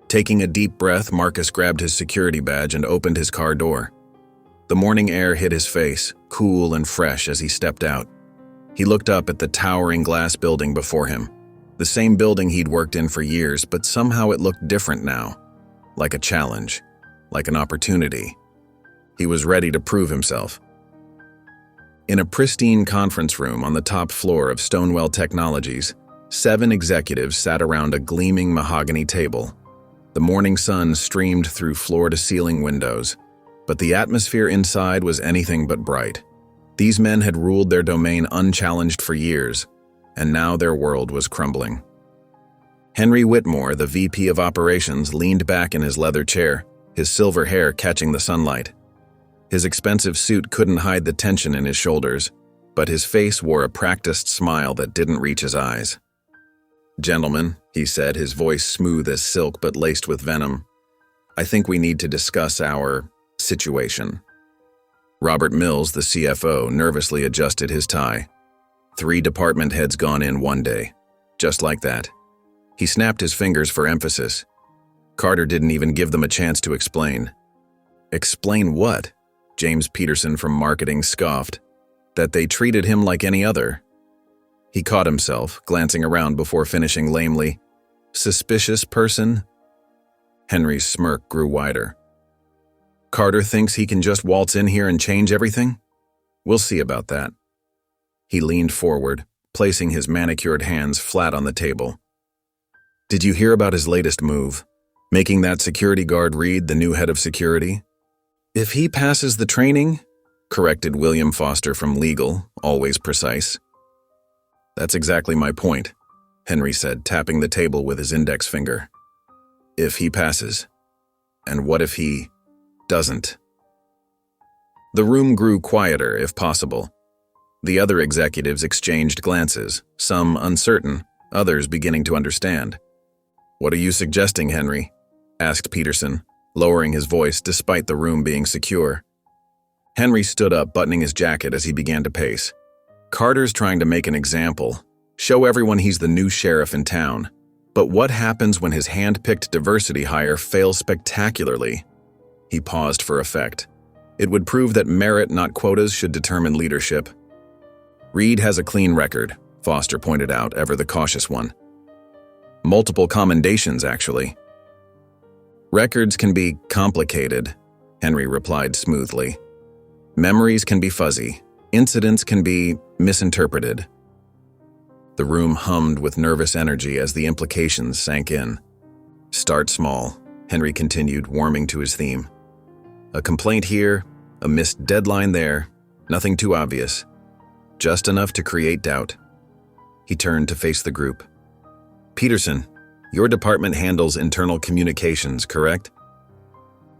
Taking a deep breath, Marcus grabbed his security badge and opened his car door. The morning air hit his face, cool and fresh as he stepped out. He looked up at the towering glass building before him. The same building he'd worked in for years, but somehow it looked different now. Like a challenge. Like an opportunity. He was ready to prove himself. In a pristine conference room on the top floor of Stonewell Technologies, 7 executives sat around a gleaming mahogany table. The morning sun streamed through floor-to-ceiling windows, but the atmosphere inside was anything but bright. These men had ruled their domain unchallenged for years, and now their world was crumbling. Henry Whitmore, the VP of Operations, leaned back in his leather chair, his silver hair catching the sunlight. His expensive suit couldn't hide the tension in his shoulders, but his face wore a practiced smile that didn't reach his eyes. "Gentlemen," he said, his voice smooth as silk but laced with venom, "I think we need to discuss our situation." Robert Mills, the CFO, nervously adjusted his tie. 3 department heads gone in one day. Just like that. He snapped his fingers for emphasis. Carter didn't even give them a chance to explain. Explain what? James Peterson from marketing scoffed. That they treated him like any other. He caught himself, glancing around before finishing lamely. Suspicious person? Henry's smirk grew wider. Carter thinks he can just waltz in here and change everything? We'll see about that. He leaned forward, placing his manicured hands flat on the table. Did you hear about his latest move? Making that security guard Reed the new head of security? If he passes the training, corrected William Foster from legal, always precise. That's exactly my point, Henry said, tapping the table with his index finger. If he passes. And what if he doesn't? The room grew quieter, if possible. The other executives exchanged glances, some uncertain, others beginning to understand. What are you suggesting, Henry? Asked Peterson, lowering his voice despite the room being secure. Henry stood up, buttoning his jacket as he began to pace. Carter's trying to make an example, show everyone he's the new sheriff in town. But what happens when his hand-picked diversity hire fails spectacularly? He paused for effect. It would prove that merit, not quotas, should determine leadership. Reed has a clean record, Foster pointed out, ever the cautious one. Multiple commendations, actually. Records can be complicated, Henry replied smoothly. Memories can be fuzzy. Incidents can be misinterpreted. The room hummed with nervous energy as the implications sank in. Start small, Henry continued, warming to his theme. A complaint here, a missed deadline there, nothing too obvious. Just enough to create doubt. He turned to face the group. Peterson, your department handles internal communications, correct?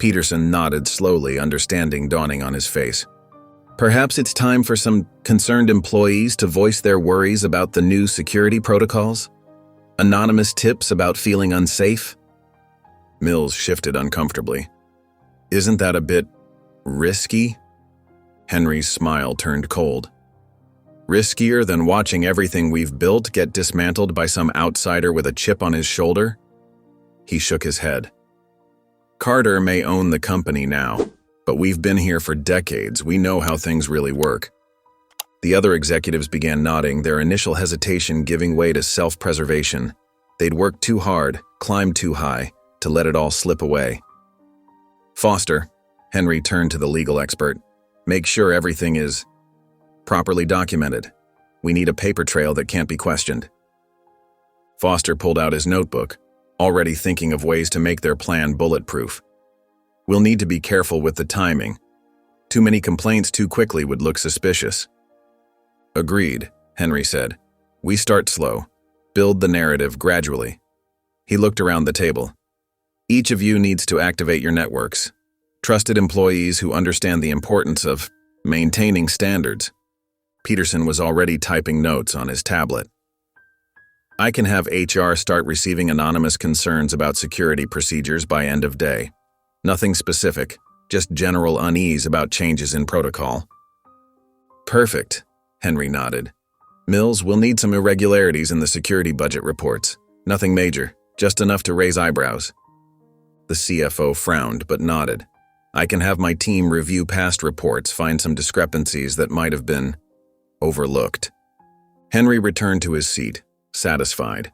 Peterson nodded slowly, understanding dawning on his face. Perhaps it's time for some concerned employees to voice their worries about the new security protocols? Anonymous tips about feeling unsafe? Mills shifted uncomfortably. Isn't that a bit risky? Henry's smile turned cold. Riskier than watching everything we've built get dismantled by some outsider with a chip on his shoulder? He shook his head. Carter may own the company now, but we've been here for decades. We know how things really work. The other executives began nodding, their initial hesitation giving way to self-preservation. They'd worked too hard, climbed too high, to let it all slip away. Foster, Henry turned to the legal expert, make sure everything is properly documented. We need a paper trail that can't be questioned. Foster pulled out his notebook, already thinking of ways to make their plan bulletproof. We'll need to be careful with the timing. Too many complaints too quickly would look suspicious. Agreed, Henry said. We start slow. Build the narrative gradually. He looked around the table. Each of you needs to activate your networks. Trusted employees who understand the importance of maintaining standards. Peterson was already typing notes on his tablet. I can have HR start receiving anonymous concerns about security procedures by end of day. Nothing specific, just general unease about changes in protocol. Perfect, Henry nodded. Mills will need some irregularities in the security budget reports. Nothing major, just enough to raise eyebrows. The CFO frowned but nodded. I can have my team review past reports, find some discrepancies that might have been overlooked. Henry returned to his seat, satisfied.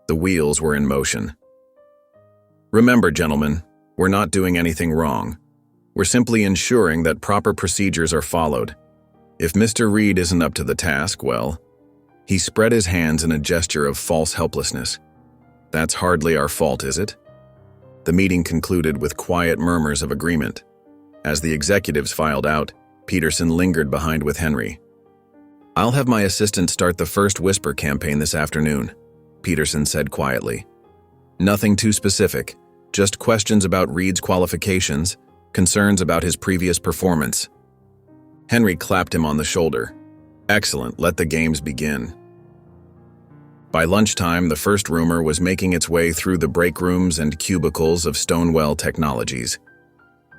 The wheels were in motion. Remember, gentlemen, we're not doing anything wrong. We're simply ensuring that proper procedures are followed. If Mr. Reed isn't up to the task, well, he spread his hands in a gesture of false helplessness. That's hardly our fault, is it? The meeting concluded with quiet murmurs of agreement. As the executives filed out, Peterson lingered behind with Henry. I'll have my assistant start the first whisper campaign this afternoon, Peterson said quietly. Nothing too specific, just questions about Reed's qualifications, concerns about his previous performance. Henry clapped him on the shoulder. Excellent, let the games begin. By lunchtime, the first rumor was making its way through the break rooms and cubicles of Stonewell Technologies.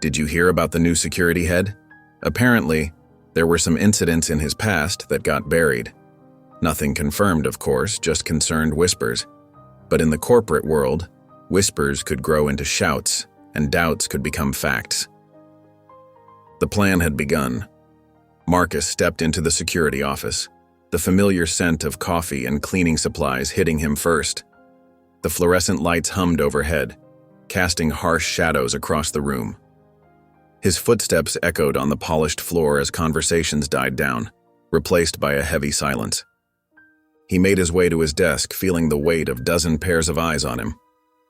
Did you hear about the new security head? Apparently, there were some incidents in his past that got buried. Nothing confirmed, of course, just concerned whispers. But in the corporate world, whispers could grow into shouts, and doubts could become facts. The plan had begun. Marcus stepped into the security office, the familiar scent of coffee and cleaning supplies hitting him first. The fluorescent lights hummed overhead, casting harsh shadows across the room. His footsteps echoed on the polished floor as conversations died down, replaced by a heavy silence. He made his way to his desk, feeling the weight of dozen pairs of eyes on him.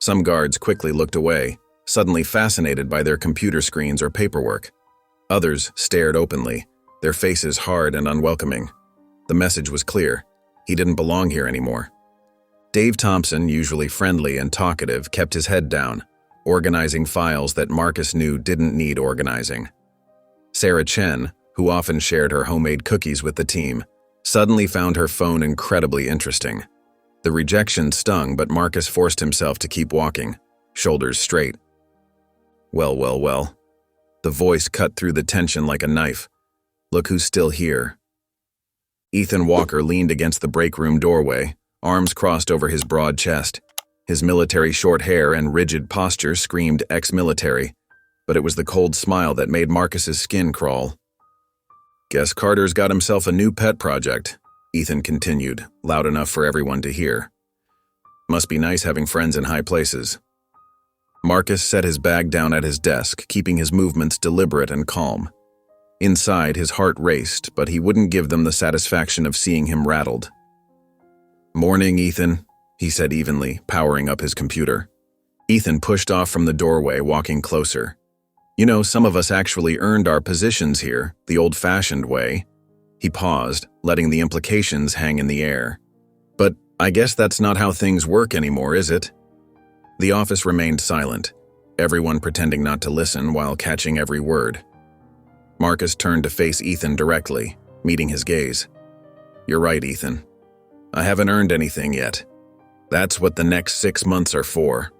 Some guards quickly looked away, suddenly fascinated by their computer screens or paperwork. Others stared openly, their faces hard and unwelcoming. The message was clear. He didn't belong here anymore. Dave Thompson, usually friendly and talkative, kept his head down, organizing files that Marcus knew didn't need organizing. Sarah Chen, who often shared her homemade cookies with the team, suddenly found her phone incredibly interesting. The rejection stung, but Marcus forced himself to keep walking, shoulders straight. Well. The voice cut through the tension like a knife. Look who's still here. Ethan Walker leaned against the break room doorway, arms crossed over his broad chest. His military short hair and rigid posture screamed ex-military, but it was the cold smile that made Marcus's skin crawl. Guess Carter's got himself a new pet project, Ethan continued, loud enough for everyone to hear. Must be nice having friends in high places. Marcus set his bag down at his desk, keeping his movements deliberate and calm. Inside, his heart raced, but he wouldn't give them the satisfaction of seeing him rattled. Morning, Ethan, he said evenly, powering up his computer. Ethan pushed off from the doorway, walking closer. You know, some of us actually earned our positions here, the old-fashioned way. He paused, letting the implications hang in the air. But I guess that's not how things work anymore, is it? The office remained silent. everyone pretending not to listen while catching every word. Marcus turned to face Ethan directly, meeting his gaze. "You're right, Ethan. I haven't earned anything yet. That's what the next 6 months are for."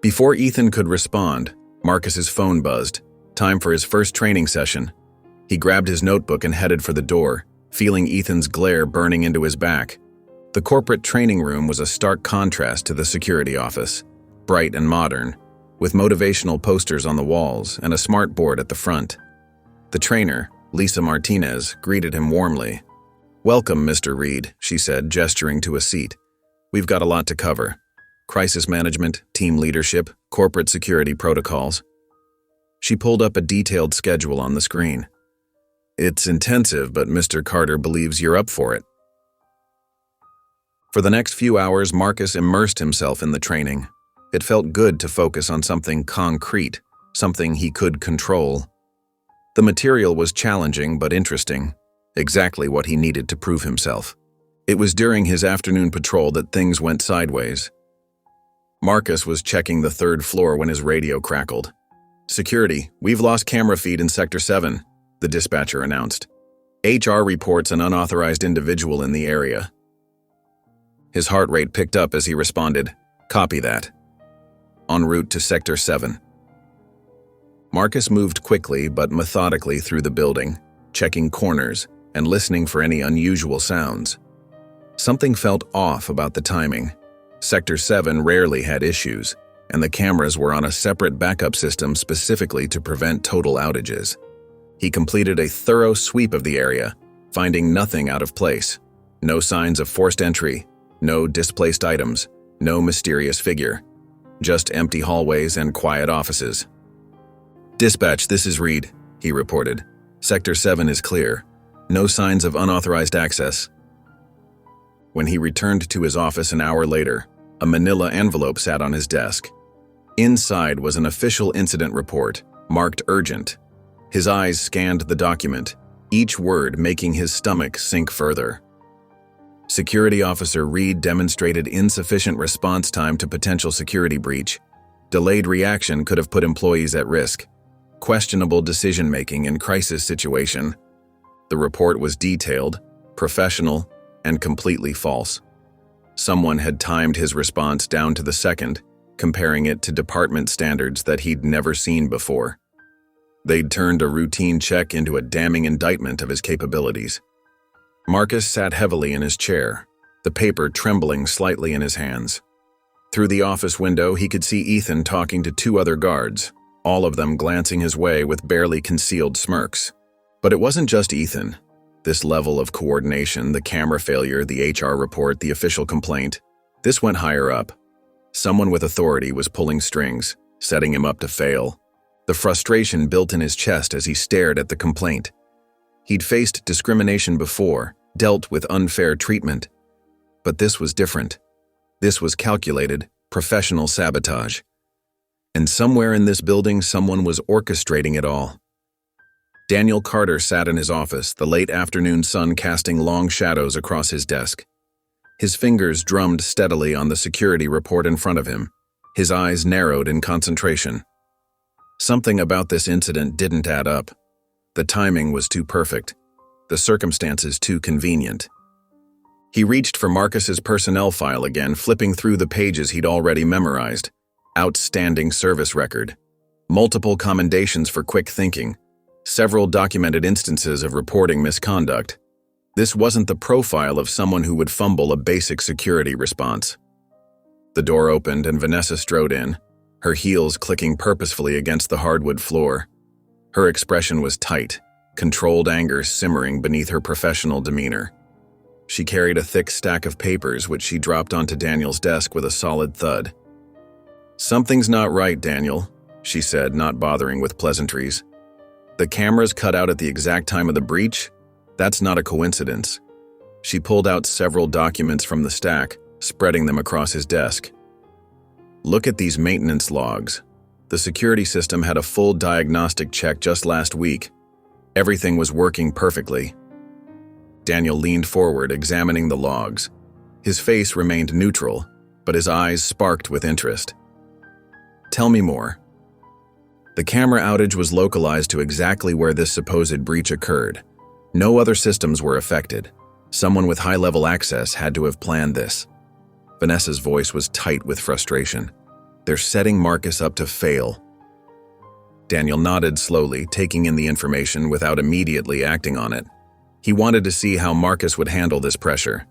Before Ethan could respond, Marcus's phone buzzed. Time for his first training session. He grabbed his notebook and headed for the door, feeling Ethan's glare burning into his back. The corporate training room was a stark contrast to the security office, bright and modern, with motivational posters on the walls and a smart board at the front. The trainer, Lisa Martinez, greeted him warmly. "Welcome, Mr. Reed," she said, gesturing to a seat. "We've got a lot to cover. Crisis management, team leadership, corporate security protocols." She pulled up a detailed schedule on the screen. "It's intensive, but Mr. Carter believes you're up for it." For the next few hours, Marcus immersed himself in the training. It felt good to focus on something concrete, something he could control. The material was challenging but interesting, exactly what he needed to prove himself. It was during his afternoon patrol that things went sideways. Marcus was checking the 3rd floor when his radio crackled. "Security, we've lost camera feed in Sector 7, the dispatcher announced. HR reports an unauthorized individual in the area. His heart rate picked up as he responded, "Copy that." En route to Sector 7. Marcus moved quickly but methodically through the building, checking corners and listening for any unusual sounds. Something felt off about the timing. Sector 7 rarely had issues, and the cameras were on a separate backup system specifically to prevent total outages. He completed a thorough sweep of the area, finding nothing out of place. No signs of forced entry, no displaced items, no mysterious figure. Just empty hallways and quiet offices. "Dispatch, this is Reed," he reported. "Sector 7 is clear. No signs of unauthorized access." When he returned to his office an hour later, a manila envelope sat on his desk. Inside was an official incident report, marked urgent. His eyes scanned the document, each word making his stomach sink further. Security Officer Reed demonstrated insufficient response time to potential security breach. Delayed reaction could have put employees at risk. Questionable decision-making in crisis situation. The report was detailed, professional, and completely false. Someone had timed his response down to the second, comparing it to department standards that he'd never seen before. They'd turned a routine check into a damning indictment of his capabilities. Marcus sat heavily in his chair, the paper trembling slightly in his hands. Through the office window, he could see Ethan talking to 2 other guards, all of them glancing his way with barely concealed smirks. But it wasn't just Ethan. This level of coordination, the camera failure, the HR report, the official complaint, this went higher up. Someone with authority was pulling strings, setting him up to fail. The frustration built in his chest as he stared at the complaint. He'd faced discrimination before, dealt with unfair treatment. But this was different. This was calculated, professional sabotage. And somewhere in this building, someone was orchestrating it all. Daniel Carter sat in his office, the late afternoon sun casting long shadows across his desk. His fingers drummed steadily on the security report in front of him, his eyes narrowed in concentration. Something about this incident didn't add up. The timing was too perfect, the circumstances too convenient. He reached for Marcus's personnel file again, flipping through the pages he'd already memorized. Outstanding service record. Multiple commendations for quick thinking. Several documented instances of reporting misconduct. This wasn't the profile of someone who would fumble a basic security response. The door opened and Vanessa strode in, her heels clicking purposefully against the hardwood floor. Her expression was tight, controlled anger simmering beneath her professional demeanor. She carried a thick stack of papers which she dropped onto Daniel's desk with a solid thud. "Something's not right, Daniel," she said, not bothering with pleasantries. "The cameras cut out at the exact time of the breach? That's not a coincidence." She pulled out several documents from the stack, spreading them across his desk. "Look at these maintenance logs. The security system had a full diagnostic check just last week. Everything was working perfectly." Daniel leaned forward, examining the logs. His face remained neutral, but his eyes sparked with interest. Tell me more. The camera outage was localized to exactly where this supposed breach occurred. No other systems were affected. Someone with high-level access had to have planned this. Vanessa's voice was tight with frustration. They're setting Marcus up to fail. Daniel nodded slowly, taking in the information without immediately acting on it. He wanted to see how Marcus would handle this pressure.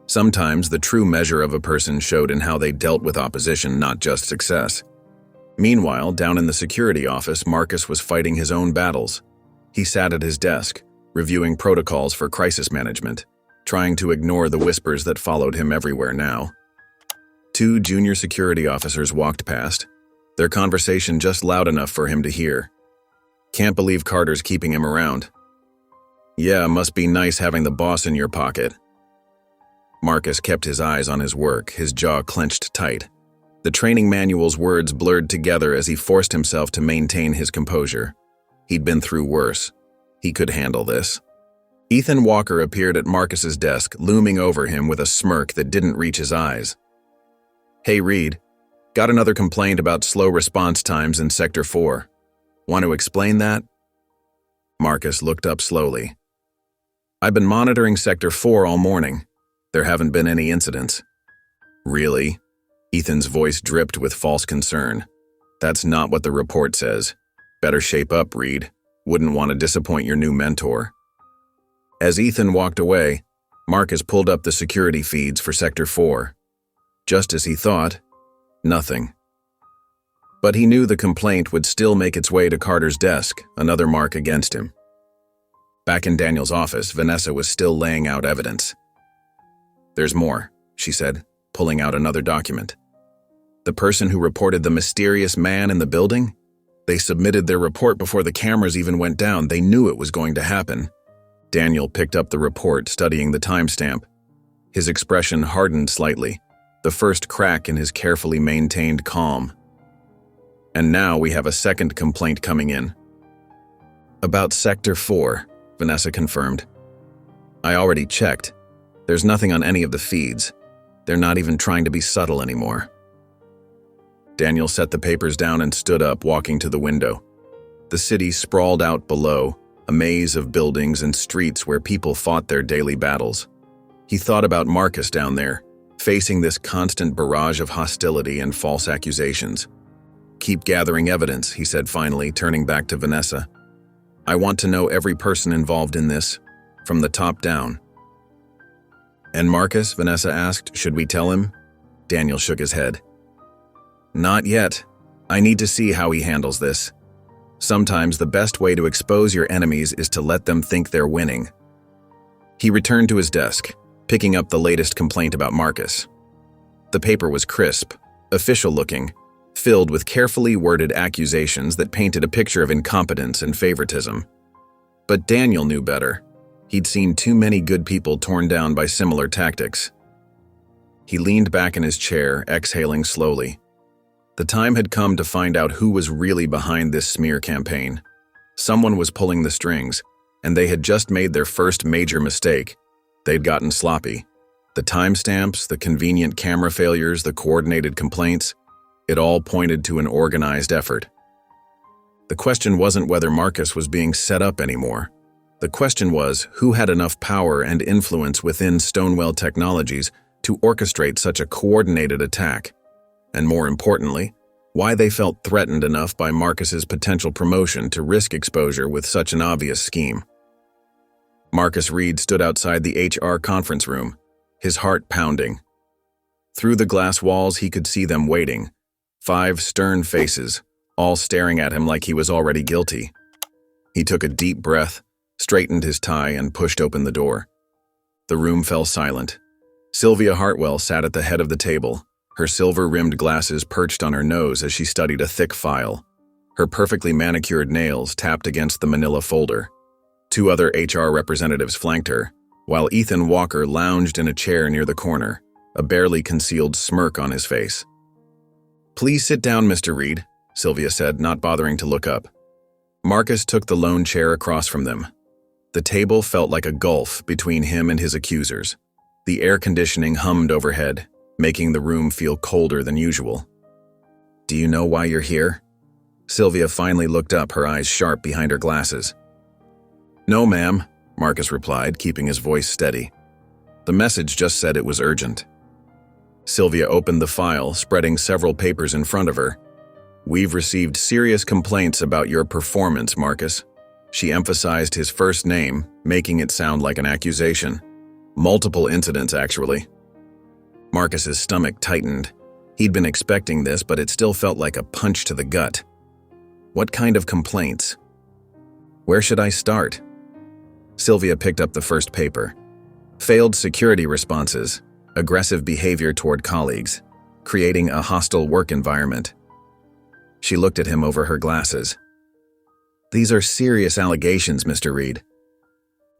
Sometimes the true measure of a person showed in how they dealt with opposition, not just success. Meanwhile, down in the security office, Marcus was fighting his own battles. He sat at his desk, reviewing protocols for crisis management, trying to ignore the whispers that followed him everywhere now. 2 junior security officers walked past, their conversation just loud enough for him to hear. Can't believe Carter's keeping him around. Yeah, must be nice having the boss in your pocket. Marcus kept his eyes on his work, his jaw clenched tight. The training manual's words blurred together as he forced himself to maintain his composure. He'd been through worse. He could handle this. Ethan Walker appeared at Marcus's desk, looming over him with a smirk that didn't reach his eyes. Hey, Reed. Got another complaint about slow response times in Sector 4. Want to explain that? Marcus looked up slowly. I've been monitoring Sector 4 all morning. There haven't been any incidents. Really? Ethan's voice dripped with false concern. That's not what the report says. Better shape up, Reed. Wouldn't want to disappoint your new mentor. As Ethan walked away, Marcus pulled up the security feeds for Sector 4. Just as he thought, nothing. But he knew the complaint would still make its way to Carter's desk, another mark against him. Back in Daniel's office, Vanessa was still laying out evidence. There's more, she said, pulling out another document. The person who reported the mysterious man in the building? They submitted their report before the cameras even went down. They knew it was going to happen. Daniel picked up the report, studying the timestamp. His expression hardened slightly, the first crack in his carefully maintained calm. And now we have a second complaint coming in. About Sector 4, Vanessa confirmed. I already checked. There's nothing on any of the feeds. They're not even trying to be subtle anymore. Daniel set the papers down and stood up, walking to the window. The city sprawled out below, a maze of buildings and streets where people fought their daily battles. He thought about Marcus down there, facing this constant barrage of hostility and false accusations. Keep gathering evidence, he said finally, turning back to Vanessa. I want to know every person involved in this, from the top down. And Marcus, Vanessa asked, should we tell him? Daniel shook his head. Not yet. I need to see how he handles this. Sometimes the best way to expose your enemies is to let them think they're winning. He returned to his desk, picking up the latest complaint about Marcus. The paper was crisp, official-looking, filled with carefully worded accusations that painted a picture of incompetence and favoritism. But Daniel knew better. He'd seen too many good people torn down by similar tactics. He leaned back in his chair, exhaling slowly. The time had come to find out who was really behind this smear campaign. Someone was pulling the strings, and they had just made their first major mistake. They'd gotten sloppy. The timestamps, the convenient camera failures, the coordinated complaints, it all pointed to an organized effort. The question wasn't whether Marcus was being set up anymore. The question was who had enough power and influence within Stonewell Technologies to orchestrate such a coordinated attack, and more importantly, why they felt threatened enough by Marcus's potential promotion to risk exposure with such an obvious scheme. Marcus Reed stood outside the HR conference room, his heart pounding. Through the glass walls, he could see them waiting, 5 stern faces, all staring at him like he was already guilty. He took a deep breath, straightened his tie, and pushed open the door. The room fell silent. Sylvia Hartwell sat at the head of the table, her silver-rimmed glasses perched on her nose as she studied a thick file. Her perfectly manicured nails tapped against the manila folder. 2 other HR representatives flanked her, while Ethan Walker lounged in a chair near the corner, a barely concealed smirk on his face. Please sit down, Mr. Reed, Sylvia said, not bothering to look up. Marcus took the lone chair across from them. The table felt like a gulf between him and his accusers. The air conditioning hummed overhead, making the room feel colder than usual. Do you know why you're here? Sylvia finally looked up, her eyes sharp behind her glasses. No, ma'am, Marcus replied, keeping his voice steady. The message just said it was urgent. Sylvia opened the file, spreading several papers in front of her. We've received serious complaints about your performance, Marcus. She emphasized his first name, making it sound like an accusation. Multiple incidents, actually. Marcus's stomach tightened. He'd been expecting this, but it still felt like a punch to the gut. What kind of complaints? Where should I start? Sylvia picked up the first paper. Failed security responses, aggressive behavior toward colleagues, creating a hostile work environment. She looked at him over her glasses. These are serious allegations, Mr. Reed.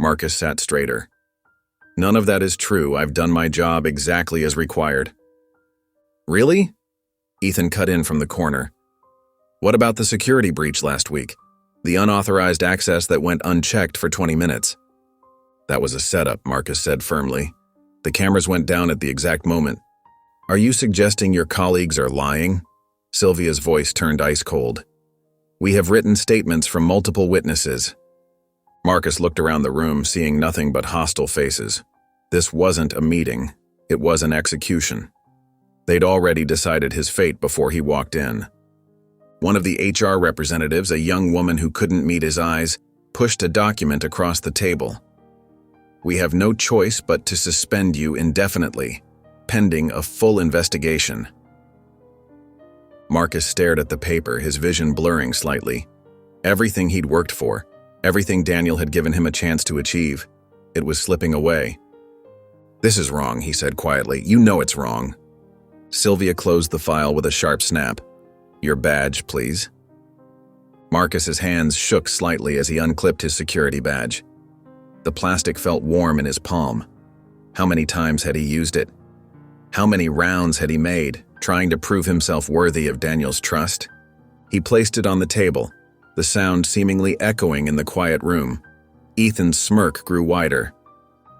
Marcus sat straighter. None of that is true. I've done my job exactly as required. Really? Ethan cut in from the corner. What about the security breach last week? The unauthorized access that went unchecked for 20 minutes. That was a setup, Marcus said firmly. The cameras went down at the exact moment. Are you suggesting your colleagues are lying? Sylvia's voice turned ice cold. We have written statements from multiple witnesses. Marcus looked around the room, seeing nothing but hostile faces. This wasn't a meeting. It was an execution. They'd already decided his fate before he walked in. One of the HR representatives, a young woman who couldn't meet his eyes, pushed a document across the table. We have no choice but to suspend you indefinitely, pending a full investigation. Marcus stared at the paper, his vision blurring slightly. Everything he'd worked for, everything Daniel had given him a chance to achieve, it was slipping away. This is wrong, he said quietly. You know it's wrong. Sylvia closed the file with a sharp snap. Your badge, please. Marcus's hands shook slightly as he unclipped his security badge. The plastic felt warm in his palm. How many times had he used it? How many rounds had he made, trying to prove himself worthy of Daniel's trust? He placed it on the table, the sound seemingly echoing in the quiet room. Ethan's smirk grew wider.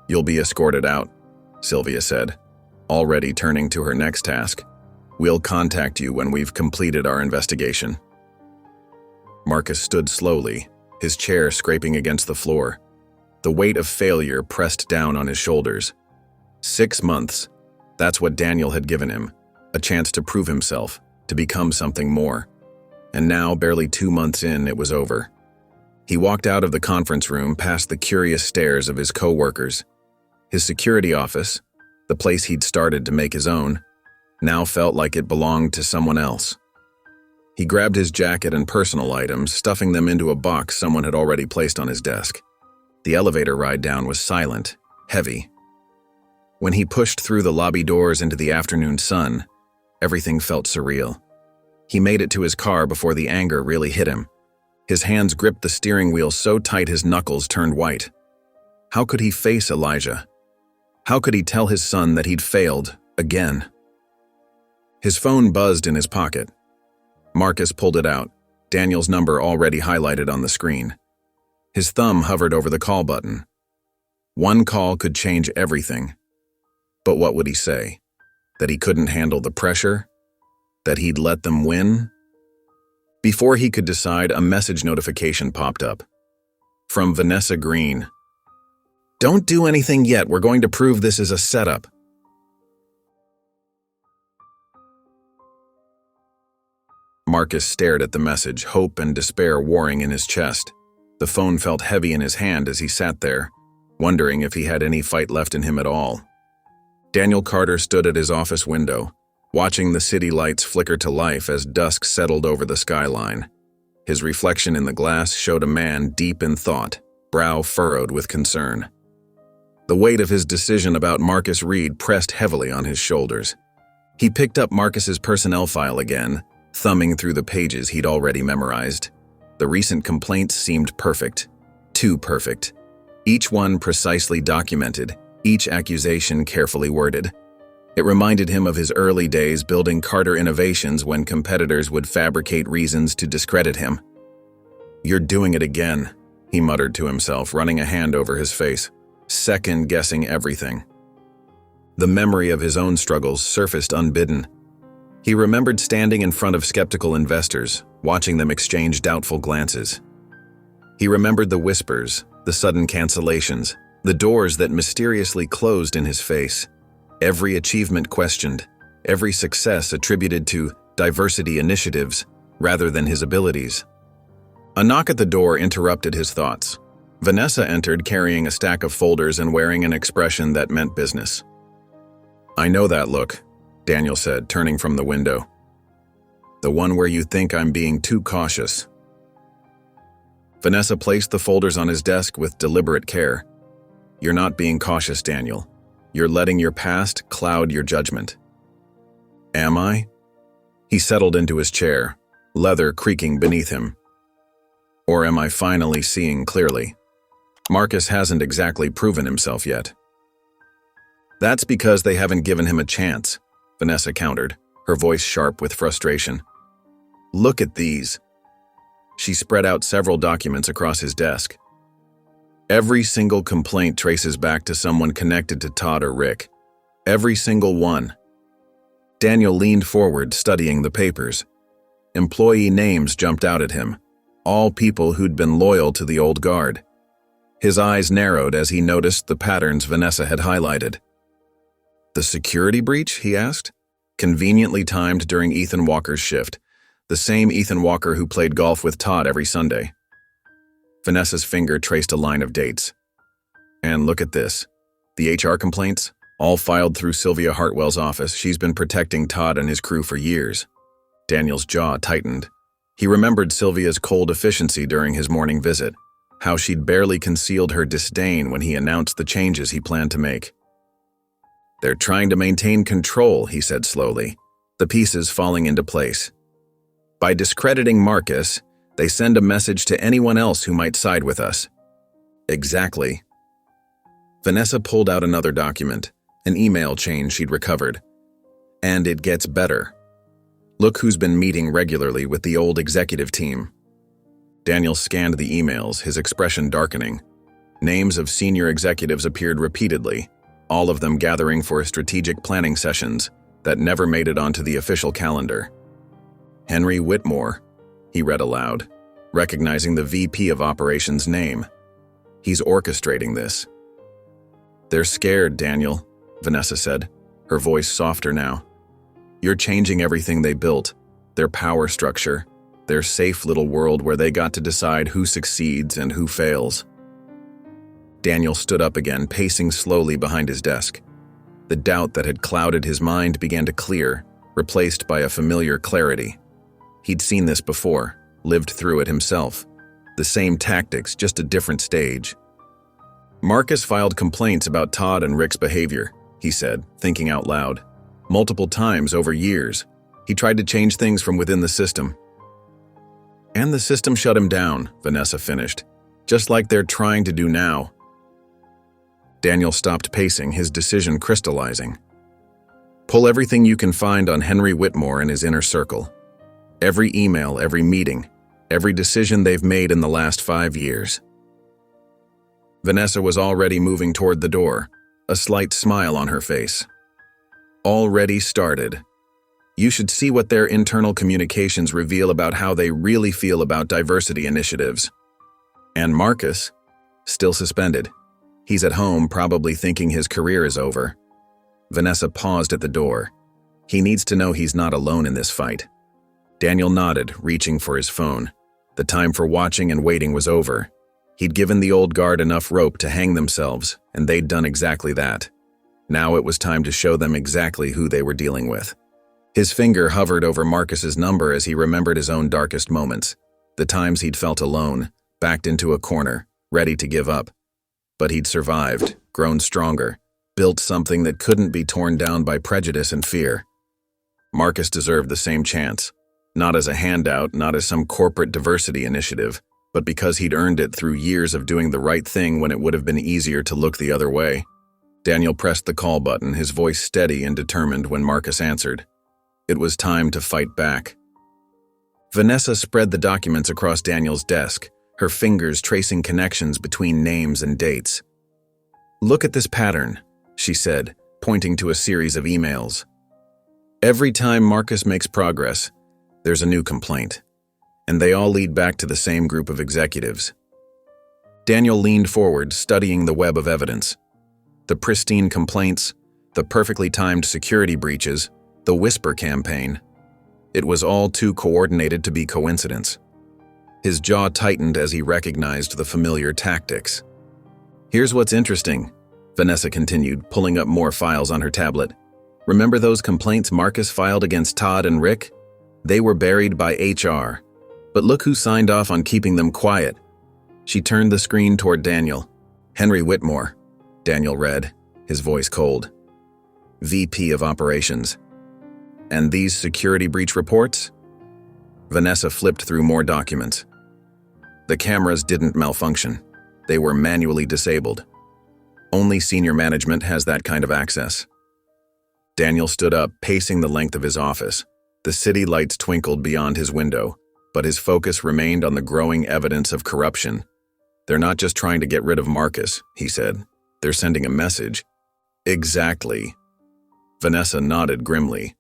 You'll be escorted out, Sylvia said, already turning to her next task. We'll contact you when we've completed our investigation. Marcus stood slowly, his chair scraping against the floor. The weight of failure pressed down on his shoulders. 6 months. That's what Daniel had given him. A chance to prove himself, to become something more. And now, barely 2 months in, it was over. He walked out of the conference room past the curious stares of his co-workers. His security office, the place he'd started to make his own, now felt like it belonged to someone else. He grabbed his jacket and personal items, stuffing them into a box someone had already placed on his desk. The elevator ride down was silent, heavy. When he pushed through the lobby doors into the afternoon sun, everything felt surreal. He made it to his car before the anger really hit him. His hands gripped the steering wheel so tight his knuckles turned white. How could he face Elijah? How could he tell his son that he'd failed, again? His phone buzzed in his pocket. Marcus pulled it out, Daniel's number already highlighted on the screen. His thumb hovered over the call button. One call could change everything. But what would he say? That he couldn't handle the pressure? That he'd let them win? Before he could decide, a message notification popped up. From Vanessa Green. Don't do anything yet. We're going to prove this is a setup. Marcus stared at the message, hope and despair warring in his chest. The phone felt heavy in his hand as he sat there, wondering if he had any fight left in him at all. Daniel Carter stood at his office window, watching the city lights flicker to life as dusk settled over the skyline. His reflection in the glass showed a man deep in thought, brow furrowed with concern. The weight of his decision about Marcus Reed pressed heavily on his shoulders. He picked up Marcus's personnel file again, thumbing through the pages he'd already memorized. The recent complaints seemed perfect. Too perfect. Each one precisely documented, each accusation carefully worded. It reminded him of his early days building Carter Innovations when competitors would fabricate reasons to discredit him. You're doing it again, he muttered to himself, running a hand over his face, second-guessing everything. The memory of his own struggles surfaced unbidden. He remembered standing in front of skeptical investors, watching them exchange doubtful glances. He remembered the whispers, the sudden cancellations, the doors that mysteriously closed in his face. Every achievement questioned, every success attributed to diversity initiatives rather than his abilities. A knock at the door interrupted his thoughts. Vanessa entered carrying a stack of folders and wearing an expression that meant business. "I know that look," Daniel said, turning from the window. "The one where you think I'm being too cautious." Vanessa placed the folders on his desk with deliberate care. "You're not being cautious, Daniel. You're letting your past cloud your judgment." "Am I?" He settled into his chair, leather creaking beneath him. "Or am I finally seeing clearly? Marcus hasn't exactly proven himself yet." "That's because they haven't given him a chance," Vanessa countered, her voice sharp with frustration. "Look at these." She spread out several documents across his desk. Every single complaint traces back to someone connected to Todd or Rick. Every single one. Daniel leaned forward, studying the papers. Employee names jumped out at him, all people who'd been loyal to the old guard. His eyes narrowed as he noticed the patterns Vanessa had highlighted. "The security breach?" he asked. Conveniently timed during Ethan Walker's shift, the same Ethan Walker who played golf with Todd every Sunday. Vanessa's finger traced a line of dates. "And look at this. The HR complaints, all filed through Sylvia Hartwell's office. She's been protecting Todd and his crew for years." Daniel's jaw tightened. He remembered Sylvia's cold efficiency during his morning visit, how she'd barely concealed her disdain when he announced the changes he planned to make. "They're trying to maintain control," he said slowly, the pieces falling into place. "By discrediting Marcus, they send a message to anyone else who might side with us." "Exactly." Vanessa pulled out another document, an email chain she'd recovered. "And it gets better. Look who's been meeting regularly with the old executive team." Daniel scanned the emails, his expression darkening. Names of senior executives appeared repeatedly, all of them gathering for strategic planning sessions that never made it onto the official calendar. "Henry Whitmore," he read aloud, recognizing the VP of Operations' name. "He's orchestrating this." "They're scared, Daniel," Vanessa said, her voice softer now. "You're changing everything they built, their power structure, their safe little world where they got to decide who succeeds and who fails." Daniel stood up again, pacing slowly behind his desk. The doubt that had clouded his mind began to clear, replaced by a familiar clarity. He'd seen this before, lived through it himself. The same tactics, just a different stage. "Marcus filed complaints about Todd and Rick's behavior," he said, thinking out loud. "Multiple times over years. He tried to change things from within the system." "And the system shut him down," Vanessa finished, "just like they're trying to do now." Daniel stopped pacing, his decision crystallizing. "Pull everything you can find on Henry Whitmore and his inner circle. Every email, every meeting, every decision they've made in the last 5 years." Vanessa was already moving toward the door, a slight smile on her face. "Already started. You should see what their internal communications reveal about how they really feel about diversity initiatives." "And Marcus?" "Still suspended. He's at home, probably thinking his career is over." Vanessa paused at the door. He needs to know he's not alone in this fight. Daniel nodded, reaching for his phone. The time for watching and waiting was over. He'd given the old guard enough rope to hang themselves, and they'd done exactly that. Now it was time to show them exactly who they were dealing with. His finger hovered over Marcus's number as he remembered his own darkest moments, the times he'd felt alone, backed into a corner, ready to give up. But he'd survived, grown stronger, built something that couldn't be torn down by prejudice and fear. Marcus deserved the same chance, not as a handout, not as some corporate diversity initiative, but because he'd earned it through years of doing the right thing when it would have been easier to look the other way. Daniel pressed the call button, his voice steady and determined when Marcus answered. It was time to fight back. Vanessa spread the documents across Daniel's desk, her fingers tracing connections between names and dates. "Look at this pattern," she said, pointing to a series of emails. Every time Marcus makes progress, there's a new complaint, and they all lead back to the same group of executives. Daniel leaned forward, studying the web of evidence. The pristine complaints, the perfectly timed security breaches, the whisper campaign. It was all too coordinated to be coincidence. His jaw tightened as he recognized the familiar tactics. "Here's what's interesting," Vanessa continued, pulling up more files on her tablet. "Remember those complaints Marcus filed against Todd and Rick? They were buried by HR. But look who signed off on keeping them quiet." She turned the screen toward Daniel. "Henry Whitmore," Daniel read, his voice cold. "VP of Operations. And these security breach reports?" Vanessa flipped through more documents. The cameras didn't malfunction. They were manually disabled. Only senior management has that kind of access. Daniel stood up, pacing the length of his office. The city lights twinkled beyond his window, but his focus remained on the growing evidence of corruption. "They're not just trying to get rid of Marcus," he said. "They're sending a message." "Exactly." Vanessa nodded grimly.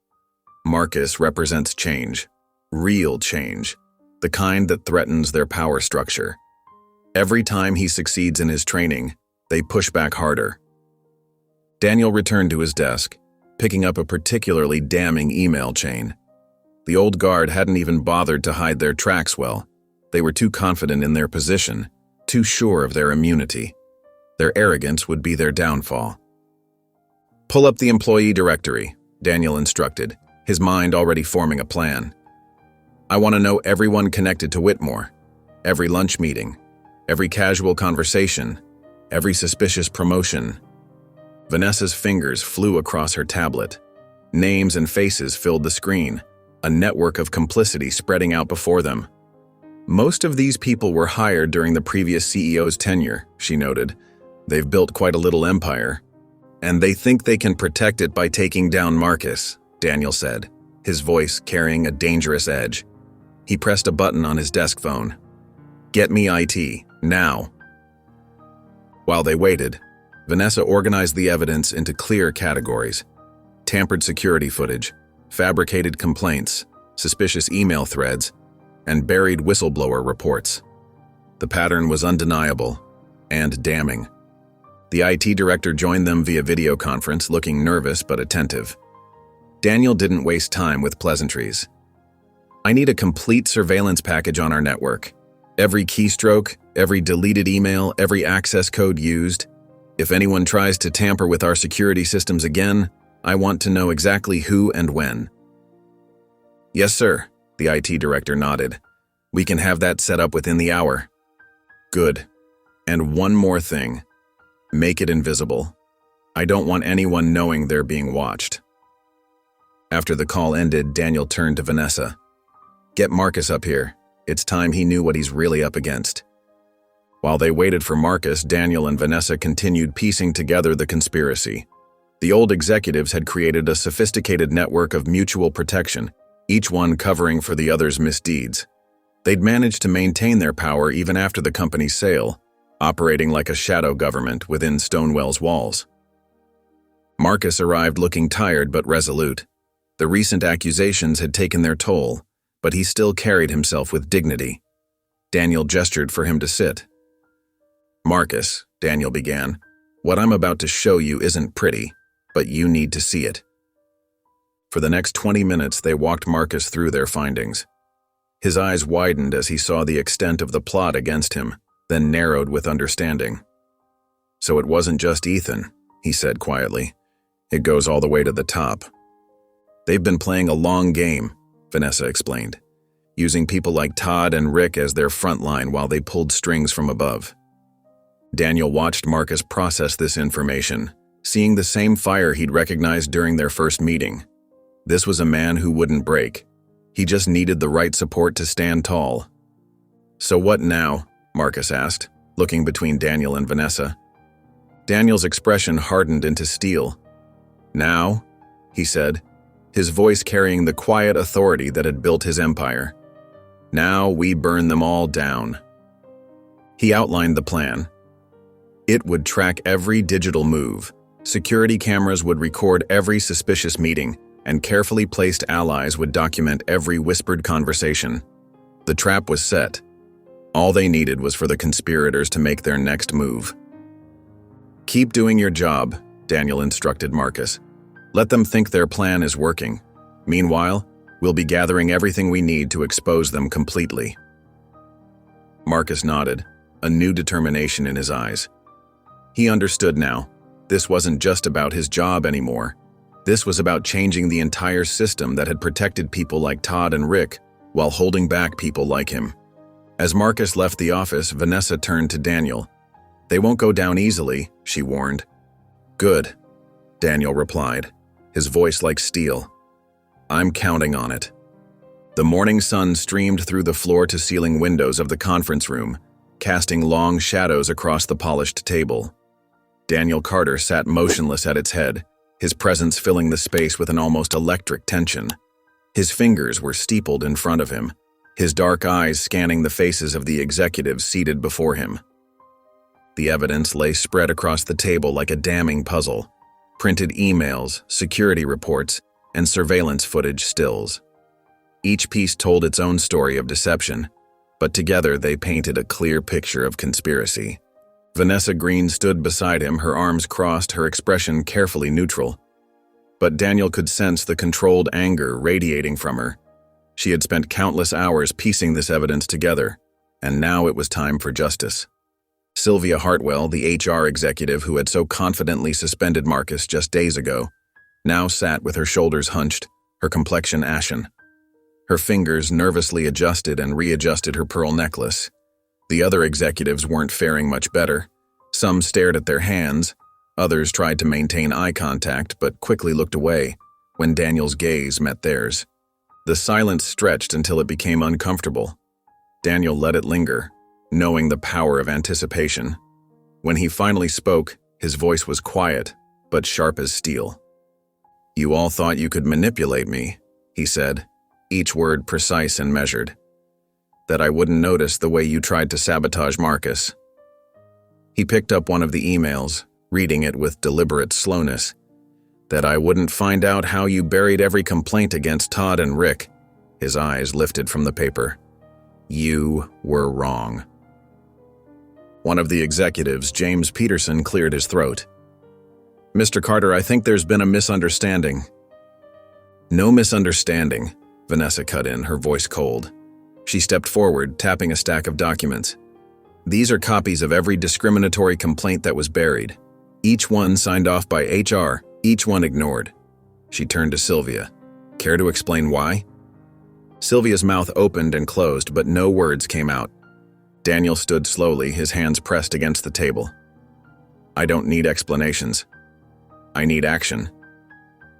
"Marcus represents change. Real change. The kind that threatens their power structure. Every time he succeeds in his training, they push back harder." Daniel returned to his desk, picking up a particularly damning email chain. The old guard hadn't even bothered to hide their tracks well. They were too confident in their position, too sure of their immunity. Their arrogance would be their downfall. "Pull up the employee directory," Daniel instructed, his mind already forming a plan. "I want to know everyone connected to Whitmore. Every lunch meeting, every casual conversation, every suspicious promotion." Vanessa's fingers flew across her tablet. Names and faces filled the screen, a network of complicity spreading out before them. "Most of these people were hired during the previous CEO's tenure," she noted. "They've built quite a little empire. And they think they can protect it by taking down Marcus," Daniel said, his voice carrying a dangerous edge. He pressed a button on his desk phone. "Get me IT, now." While they waited, Vanessa organized the evidence into clear categories: tampered security footage, fabricated complaints, suspicious email threads, and buried whistleblower reports. The pattern was undeniable and damning. The IT director joined them via video conference, looking nervous but attentive. Daniel didn't waste time with pleasantries. "I need a complete surveillance package on our network. Every keystroke, every deleted email, every access code used. If anyone tries to tamper with our security systems again, I want to know exactly who and when." "Yes, sir," the IT director nodded. "We can have that set up within the hour." "Good. And one more thing. Make it invisible. I don't want anyone knowing they're being watched." After the call ended, Daniel turned to Vanessa. "Get Marcus up here. It's time he knew what he's really up against." While they waited for Marcus, Daniel and Vanessa continued piecing together the conspiracy. The old executives had created a sophisticated network of mutual protection, each one covering for the other's misdeeds. They'd managed to maintain their power even after the company's sale, operating like a shadow government within Stonewell's walls. Marcus arrived looking tired but resolute. The recent accusations had taken their toll, but he still carried himself with dignity. Daniel gestured for him to sit. "Marcus," Daniel began, "what I'm about to show you isn't pretty, but you need to see it." For the next 20 minutes, they walked Marcus through their findings. His eyes widened as he saw the extent of the plot against him, then narrowed with understanding. "So it wasn't just Ethan," he said quietly. "It goes all the way to the top." "They've been playing a long game," Vanessa explained, using people like Todd and Rick as their front line while they pulled strings from above. Daniel watched Marcus process this information, seeing the same fire he'd recognized during their first meeting. This was a man who wouldn't break. He just needed the right support to stand tall. "So what now?" Marcus asked, looking between Daniel and Vanessa. Daniel's expression hardened into steel. "Now," he said, his voice carrying the quiet authority that had built his empire. "Now we burn them all down." He outlined the plan. It would track every digital move. Security cameras would record every suspicious meeting, and carefully placed allies would document every whispered conversation. The trap was set. All they needed was for the conspirators to make their next move. "Keep doing your job," Daniel instructed Marcus. "Let them think their plan is working. Meanwhile, we'll be gathering everything we need to expose them completely." Marcus nodded, a new determination in his eyes. He understood now. This wasn't just about his job anymore. This was about changing the entire system that had protected people like Todd and Rick while holding back people like him. As Marcus left the office, Vanessa turned to Daniel. "They won't go down easily," she warned. "Good," Daniel replied, his voice like steel. "I'm counting on it." The morning sun streamed through the floor-to-ceiling windows of the conference room, casting long shadows across the polished table. Daniel Carter sat motionless at its head, his presence filling the space with an almost electric tension. His fingers were steepled in front of him, his dark eyes scanning the faces of the executives seated before him. The evidence lay spread across the table like a damning puzzle: printed emails, security reports, and surveillance footage stills. Each piece told its own story of deception, but together they painted a clear picture of conspiracy. Vanessa Green stood beside him, her arms crossed, her expression carefully neutral. But Daniel could sense the controlled anger radiating from her. She had spent countless hours piecing this evidence together, and now it was time for justice. Sylvia Hartwell, the HR executive who had so confidently suspended Marcus just days ago, now sat with her shoulders hunched, her complexion ashen. Her fingers nervously adjusted and readjusted her pearl necklace. The other executives weren't faring much better. Some stared at their hands, others tried to maintain eye contact but quickly looked away when Daniel's gaze met theirs. The silence stretched until it became uncomfortable. Daniel let it linger, knowing the power of anticipation. When he finally spoke, his voice was quiet, but sharp as steel. "You all thought you could manipulate me," he said, each word precise and measured. "That I wouldn't notice the way you tried to sabotage Marcus." He picked up one of the emails, reading it with deliberate slowness. "That I wouldn't find out how you buried every complaint against Todd and Rick." His eyes lifted from the paper. "You were wrong." One of the executives, James Peterson, cleared his throat. "Mr. Carter, I think there's been a misunderstanding." "No misunderstanding," Vanessa cut in, her voice cold. She stepped forward, tapping a stack of documents. "These are copies of every discriminatory complaint that was buried. Each one signed off by HR, each one ignored." She turned to Sylvia. "Care to explain why?" Sylvia's mouth opened and closed, but no words came out. Daniel stood slowly, his hands pressed against the table. "I don't need explanations. I need action."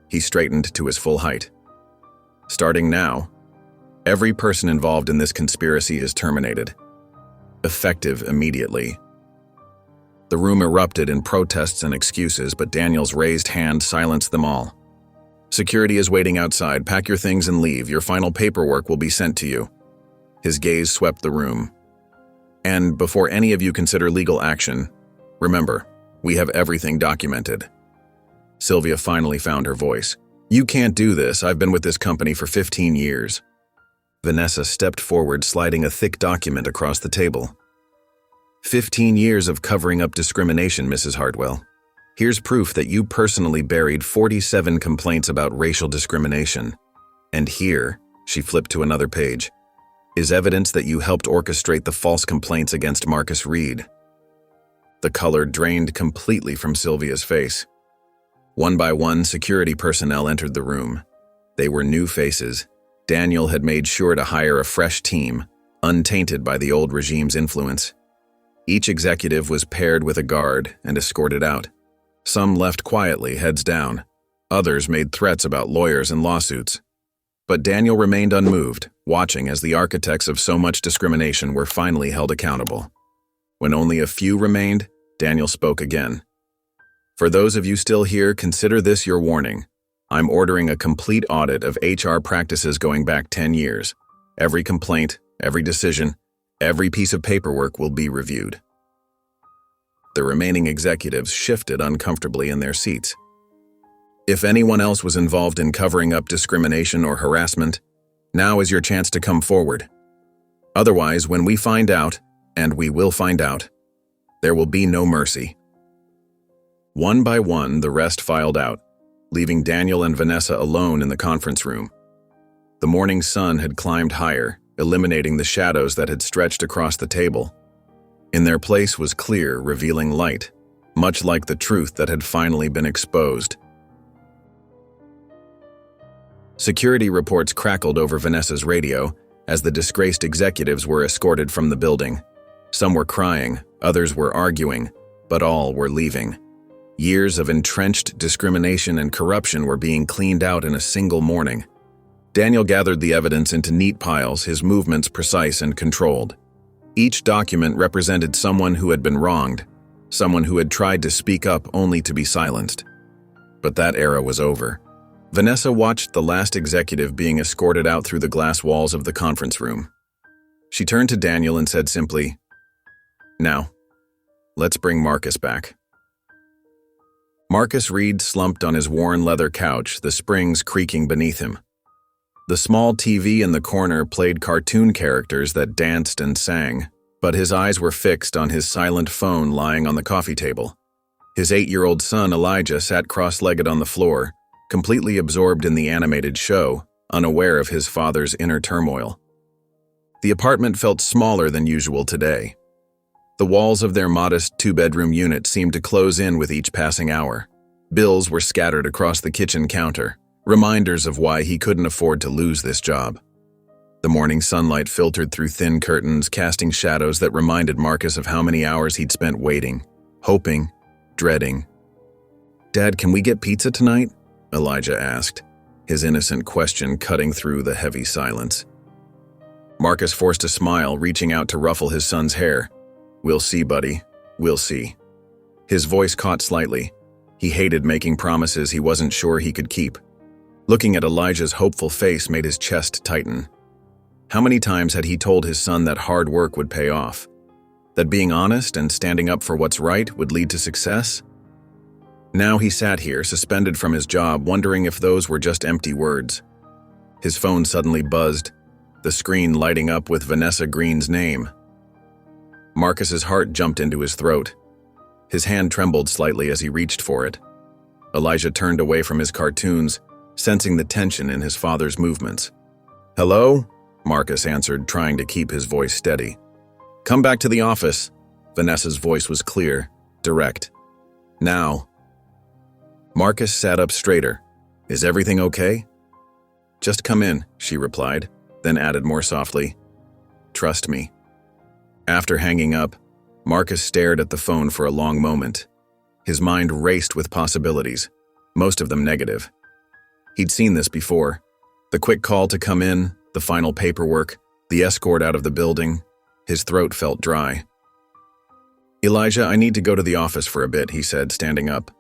He straightened to his full height. "Starting now, every person involved in this conspiracy is terminated. Effective immediately." The room erupted in protests and excuses, but Daniel's raised hand silenced them all. "Security is waiting outside. Pack your things and leave. Your final paperwork will be sent to you." His gaze swept the room. "And before any of you consider legal action, remember, we have everything documented." Sylvia finally found her voice. "You can't do this. I've been with this company for 15 years. Vanessa stepped forward, sliding a thick document across the table. 15 years of covering up discrimination, Mrs. Hartwell. Here's proof that you personally buried 47 complaints about racial discrimination. And here," she flipped to another page, "is evidence that you helped orchestrate the false complaints against Marcus Reed." The color drained completely from Sylvia's face. One by one, security personnel entered the room. They were new faces. Daniel had made sure to hire a fresh team, untainted by the old regime's influence. Each executive was paired with a guard and escorted out. Some left quietly, heads down. Others made threats about lawyers and lawsuits. But Daniel remained unmoved, watching as the architects of so much discrimination were finally held accountable. When only a few remained, Daniel spoke again. "For those of you still here, consider this your warning. I'm ordering a complete audit of HR practices going back 10 years. Every complaint, every decision, every piece of paperwork will be reviewed." The remaining executives shifted uncomfortably in their seats. If anyone else was involved in covering up discrimination or harassment, now is your chance to come forward. Otherwise, when we find out, and we will find out, there will be no mercy. One by one, the rest filed out, leaving Daniel and Vanessa alone in the conference room. The morning sun had climbed higher, eliminating the shadows that had stretched across the table. In their place was clear, revealing light, much like the truth that had finally been exposed. Security reports crackled over Vanessa's radio as the disgraced executives were escorted from the building. Some were crying, others were arguing, but all were leaving. Years of entrenched discrimination and corruption were being cleaned out in a single morning. Daniel gathered the evidence into neat piles, his movements precise and controlled. Each document represented someone who had been wronged, someone who had tried to speak up only to be silenced. But that era was over. Vanessa watched the last executive being escorted out through the glass walls of the conference room. She turned to Daniel and said simply, "Now, let's bring Marcus back." Marcus Reed slumped on his worn leather couch, the springs creaking beneath him. The small TV in the corner played cartoon characters that danced and sang, but his eyes were fixed on his silent phone lying on the coffee table. His 8-year-old son Elijah sat cross-legged on the floor, completely absorbed in the animated show, unaware of his father's inner turmoil. The apartment felt smaller than usual today. The walls of their modest 2-bedroom unit seemed to close in with each passing hour. Bills were scattered across the kitchen counter, reminders of why he couldn't afford to lose this job. The morning sunlight filtered through thin curtains, casting shadows that reminded Marcus of how many hours he'd spent waiting, hoping, dreading. "Dad, can we get pizza tonight?" Elijah asked, his innocent question cutting through the heavy silence. Marcus forced a smile, reaching out to ruffle his son's hair. "We'll see, buddy. We'll see." His voice caught slightly. He hated making promises he wasn't sure he could keep. Looking at Elijah's hopeful face made his chest tighten. How many times had he told his son that hard work would pay off? That being honest and standing up for what's right would lead to success? Now he sat here, suspended from his job, wondering if those were just empty words. His phone suddenly buzzed, the screen lighting up with Vanessa Green's name. Marcus's heart jumped into his throat. His hand trembled slightly as he reached for it. Elijah turned away from his cartoons, sensing the tension in his father's movements. "Hello?" Marcus answered, trying to keep his voice steady. "Come back to the office." Vanessa's voice was clear, direct. "Now." Marcus sat up straighter. "Is everything okay?" "Just come in," she replied, then added more softly, "Trust me." After hanging up, Marcus stared at the phone for a long moment. His mind raced with possibilities, most of them negative. He'd seen this before. The quick call to come in, the final paperwork, the escort out of the building. His throat felt dry. "Elijah, I need to go to the office for a bit," he said, standing up.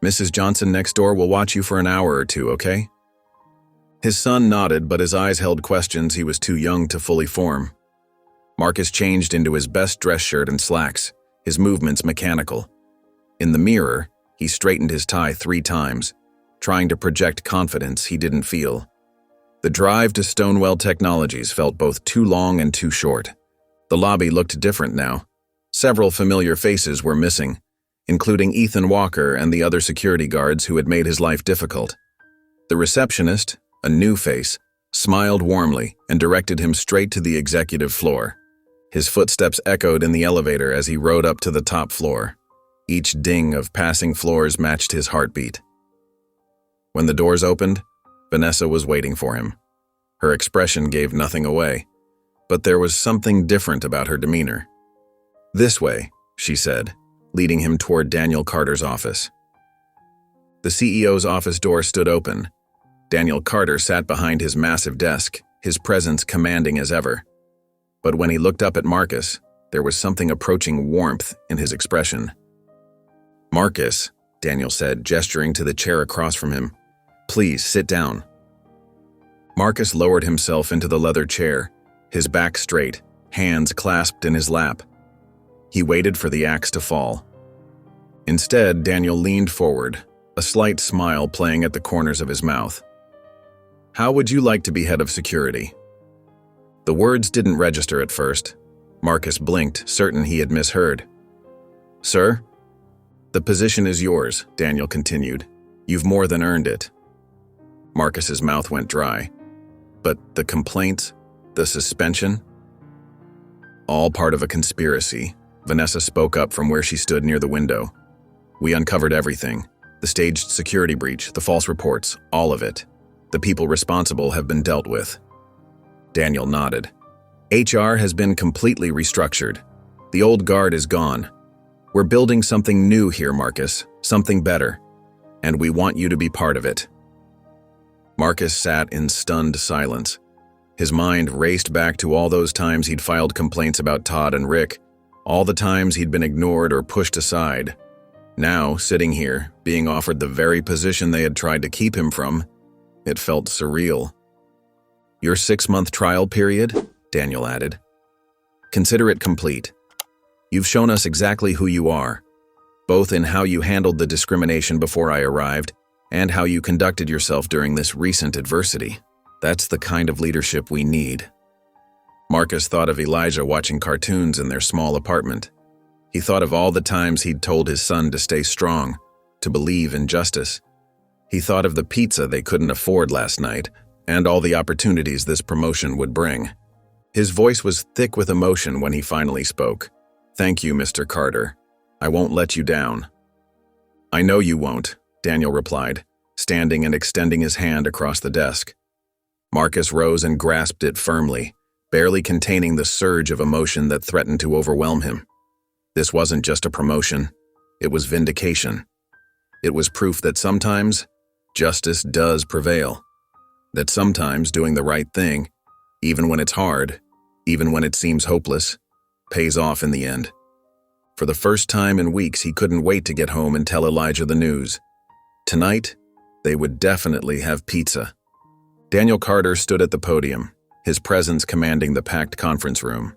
"Mrs. Johnson next door will watch you for an hour or two, okay?" His son nodded, but his eyes held questions he was too young to fully form. Marcus changed into his best dress shirt and slacks, his movements mechanical. In the mirror, he straightened his tie 3 times, trying to project confidence he didn't feel. The drive to Stonewell Technologies felt both too long and too short. The lobby looked different now. Several familiar faces were missing, including Ethan Walker and the other security guards who had made his life difficult. The receptionist, a new face, smiled warmly and directed him straight to the executive floor. His footsteps echoed in the elevator as he rode up to the top floor. Each ding of passing floors matched his heartbeat. When the doors opened, Vanessa was waiting for him. Her expression gave nothing away, but there was something different about her demeanor. "This way," she said, leading him toward Daniel Carter's office. The CEO's office door stood open. Daniel Carter sat behind his massive desk, his presence commanding as ever. But when he looked up at Marcus, there was something approaching warmth in his expression. "Marcus," Daniel said, gesturing to the chair across from him, "please sit down." Marcus lowered himself into the leather chair, his back straight, hands clasped in his lap. He waited for the axe to fall. Instead, Daniel leaned forward, a slight smile playing at the corners of his mouth. "How would you like to be head of security?" The words didn't register at first. Marcus blinked, certain he had misheard. "Sir?" "The position is yours," Daniel continued. "You've more than earned it." Marcus's mouth went dry. "But the complaints? The suspension?" "All part of a conspiracy," Vanessa spoke up from where she stood near the window. "We uncovered everything. The staged security breach, the false reports, all of it. The people responsible have been dealt with." Daniel nodded. "HR has been completely restructured. The old guard is gone. We're building something new here, Marcus, something better. And we want you to be part of it." Marcus sat in stunned silence. His mind raced back to all those times he'd filed complaints about Todd and Rick, all the times he'd been ignored or pushed aside. Now, sitting here, being offered the very position they had tried to keep him from, it felt surreal. "Your 6-month trial period," Daniel added. "Consider it complete. You've shown us exactly who you are, both in how you handled the discrimination before I arrived and how you conducted yourself during this recent adversity. That's the kind of leadership we need." Marcus thought of Elijah watching cartoons in their small apartment. He thought of all the times he'd told his son to stay strong, to believe in justice. He thought of the pizza they couldn't afford last night, and all the opportunities this promotion would bring. His voice was thick with emotion when he finally spoke. "Thank you, Mr. Carter. I won't let you down." "I know you won't," Daniel replied, standing and extending his hand across the desk. Marcus rose and grasped it firmly, barely containing the surge of emotion that threatened to overwhelm him. This wasn't just a promotion, it was vindication. It was proof that sometimes justice does prevail, that sometimes doing the right thing, even when it's hard, even when it seems hopeless, pays off in the end. For the first time in weeks, he couldn't wait to get home and tell Elijah the news. Tonight, they would definitely have pizza. Daniel Carter stood at the podium, his presence commanding the packed conference room.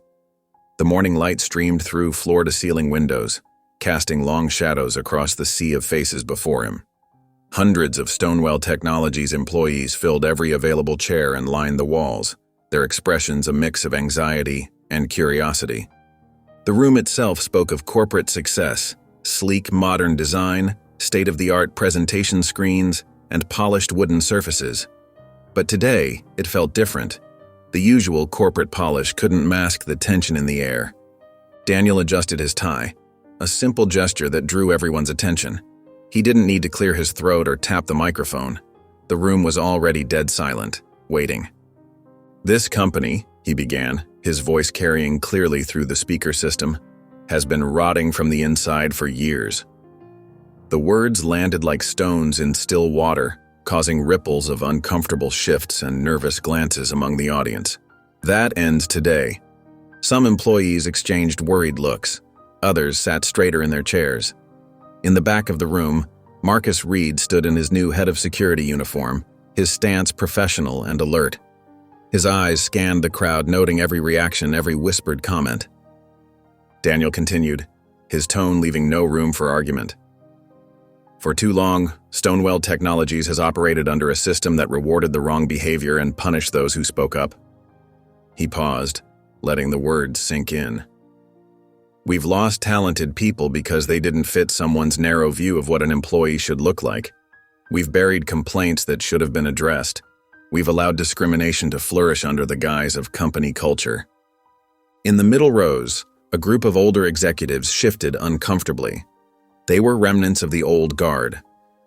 The morning light streamed through floor-to-ceiling windows, casting long shadows across the sea of faces before him. Hundreds of Stonewell Technologies employees filled every available chair and lined the walls, their expressions a mix of anxiety and curiosity. The room itself spoke of corporate success, sleek modern design, state-of-the-art presentation screens, and polished wooden surfaces. But today, it felt different. The usual corporate polish couldn't mask the tension in the air. Daniel adjusted his tie, a simple gesture that drew everyone's attention. He didn't need to clear his throat or tap the microphone. The room was already dead silent, waiting. "This company," he began, his voice carrying clearly through the speaker system, "has been rotting from the inside for years." The words landed like stones in still water, causing ripples of uncomfortable shifts and nervous glances among the audience. That ends today. Some employees exchanged worried looks. Others sat straighter in their chairs. In the back of the room, Marcus Reed stood in his new head of security uniform, his stance professional and alert. His eyes scanned the crowd, noting every reaction, every whispered comment. Daniel continued, his tone leaving no room for argument. "For too long, Stonewell Technologies has operated under a system that rewarded the wrong behavior and punished those who spoke up." He paused, letting the words sink in. "We've lost talented people because they didn't fit someone's narrow view of what an employee should look like. We've buried complaints that should have been addressed. We've allowed discrimination to flourish under the guise of company culture." In the middle rows, a group of older executives shifted uncomfortably. They were remnants of the old guard,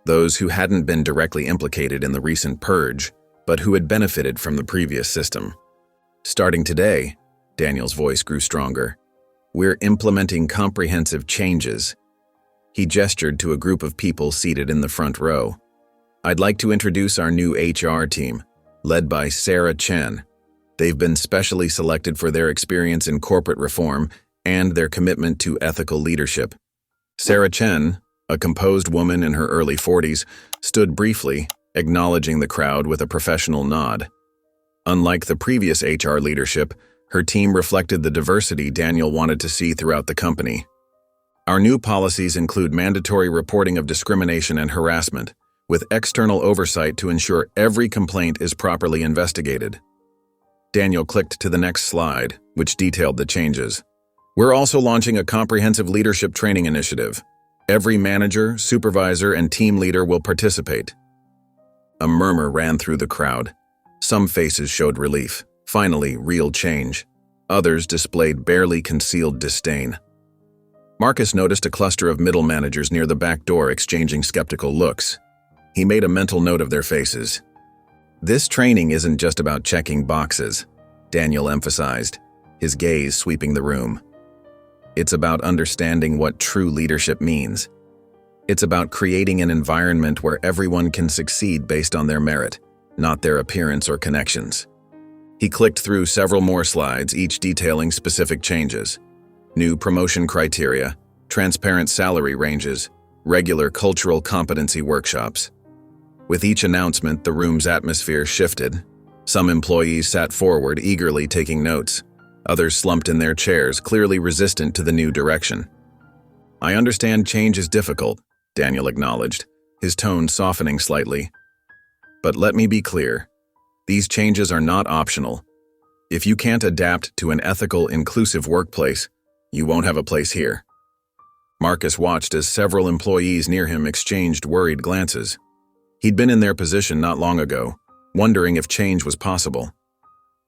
those who hadn't been directly implicated in the recent purge, but who had benefited from the previous system. "Starting today," Daniel's voice grew stronger, "we're implementing comprehensive changes." He gestured to a group of people seated in the front row. "I'd like to introduce our new HR team, led by Sarah Chen. They've been specially selected for their experience in corporate reform and their commitment to ethical leadership." Sarah Chen, a composed woman in her early 40s, stood briefly, acknowledging the crowd with a professional nod. Unlike the previous HR leadership, her team reflected the diversity Daniel wanted to see throughout the company. Our new policies include mandatory reporting of discrimination and harassment, with external oversight to ensure every complaint is properly investigated. Daniel clicked to the next slide, which detailed the changes. We're also launching a comprehensive leadership training initiative. Every manager, supervisor, and team leader will participate. A murmur ran through the crowd. Some faces showed relief. Finally, real change. Others displayed barely concealed disdain. Marcus noticed a cluster of middle managers near the back door exchanging skeptical looks. He made a mental note of their faces. This training isn't just about checking boxes, Daniel emphasized, his gaze sweeping the room. It's about understanding what true leadership means. It's about creating an environment where everyone can succeed based on their merit, not their appearance or connections. He clicked through several more slides, each detailing specific changes. New promotion criteria, transparent salary ranges, regular cultural competency workshops. With each announcement, the room's atmosphere shifted. Some employees sat forward, eagerly taking notes. Others slumped in their chairs, clearly resistant to the new direction. I understand change is difficult, Daniel acknowledged, his tone softening slightly. But let me be clear. These changes are not optional. If you can't adapt to an ethical, inclusive workplace, you won't have a place here. Marcus watched as several employees near him exchanged worried glances. He'd been in their position not long ago, wondering if change was possible.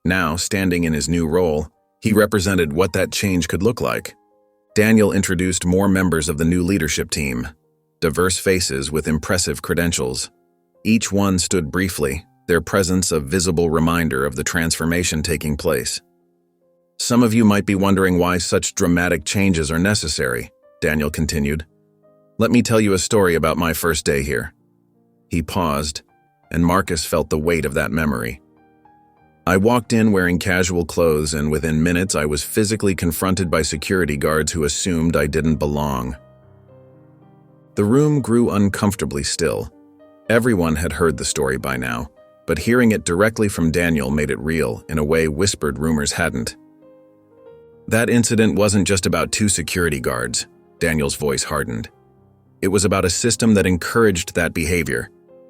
Now, standing in his new role, he represented what that change could look like. Daniel introduced more members of the new leadership team, diverse faces with impressive credentials. Each one stood briefly, their presence a visible reminder of the transformation taking place. Some of you might be wondering why such dramatic changes are necessary, Daniel continued. Let me tell you a story about my first day here. He paused, and Marcus felt the weight of that memory. I walked in wearing casual clothes, and within minutes I was physically confronted by security guards who assumed I didn't belong. The room grew uncomfortably still. Everyone had heard the story by now, but hearing it directly from Daniel made it real in a way whispered rumors hadn't. That incident wasn't just about two security guards, Daniel's voice hardened. It was about a system that encouraged that behavior.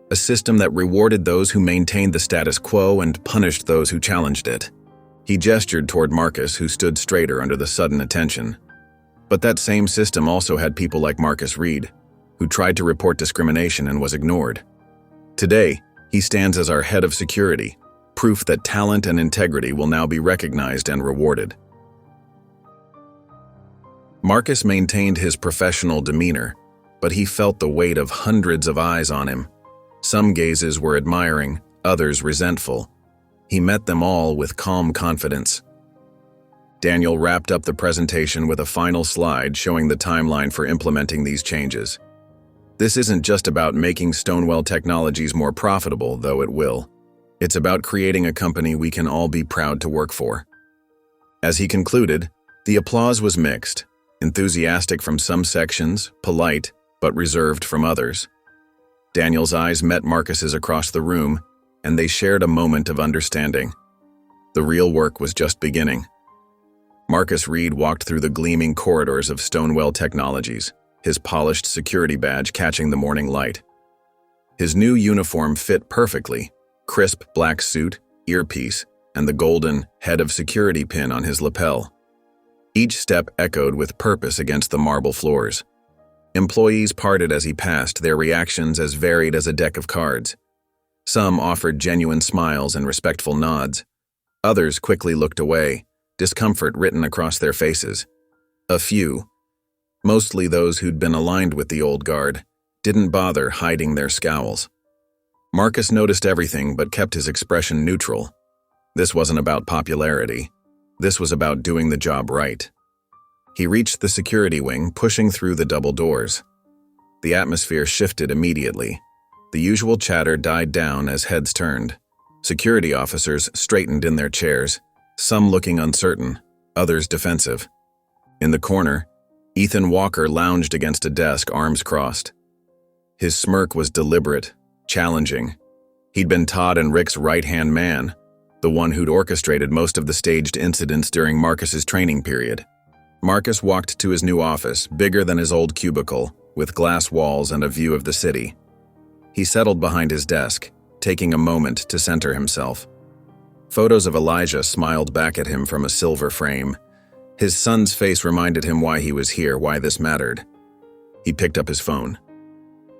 A system that rewarded those who maintained the status quo and punished those who challenged it. He gestured toward Marcus, who stood straighter under the sudden attention. But that same system also had people like Marcus Reed, who tried to report discrimination and was ignored. Today, he stands as our head of security, proof that talent and integrity will now be recognized and rewarded. Marcus maintained his professional demeanor, but he felt the weight of hundreds of eyes on him. Some gazes were admiring, others resentful. He met them all with calm confidence. Daniel wrapped up the presentation with a final slide showing the timeline for implementing these changes. This isn't just about making Stonewell Technologies more profitable, though it will. It's about creating a company we can all be proud to work for. As he concluded, the applause was mixed, enthusiastic from some sections, polite, but reserved from others. Daniel's eyes met Marcus's across the room, and they shared a moment of understanding. The real work was just beginning. Marcus Reed walked through the gleaming corridors of Stonewell Technologies, his polished security badge catching the morning light. His new uniform fit perfectly, crisp black suit, earpiece, and the golden head of security pin on his lapel. Each step echoed with purpose against the marble floors. Employees parted as he passed, their reactions as varied as a deck of cards. Some offered genuine smiles and respectful nods. Others quickly looked away, discomfort written across their faces. A few, mostly those who'd been aligned with the old guard, didn't bother hiding their scowls. Marcus noticed everything but kept his expression neutral. This wasn't about popularity. This was about doing the job right. He reached the security wing, pushing through the double doors. The atmosphere shifted immediately. The usual chatter died down as heads turned. Security officers straightened in their chairs, some looking uncertain, others defensive. In the corner, Ethan Walker lounged against a desk, arms crossed. His smirk was deliberate, challenging. He'd been Todd and Rick's right-hand man, the one who'd orchestrated most of the staged incidents during Marcus's training period. Marcus walked to his new office, bigger than his old cubicle, with glass walls and a view of the city. He settled behind his desk, taking a moment to center himself. Photos of Elijah smiled back at him from a silver frame. His son's face reminded him why he was here, why this mattered. He picked up his phone.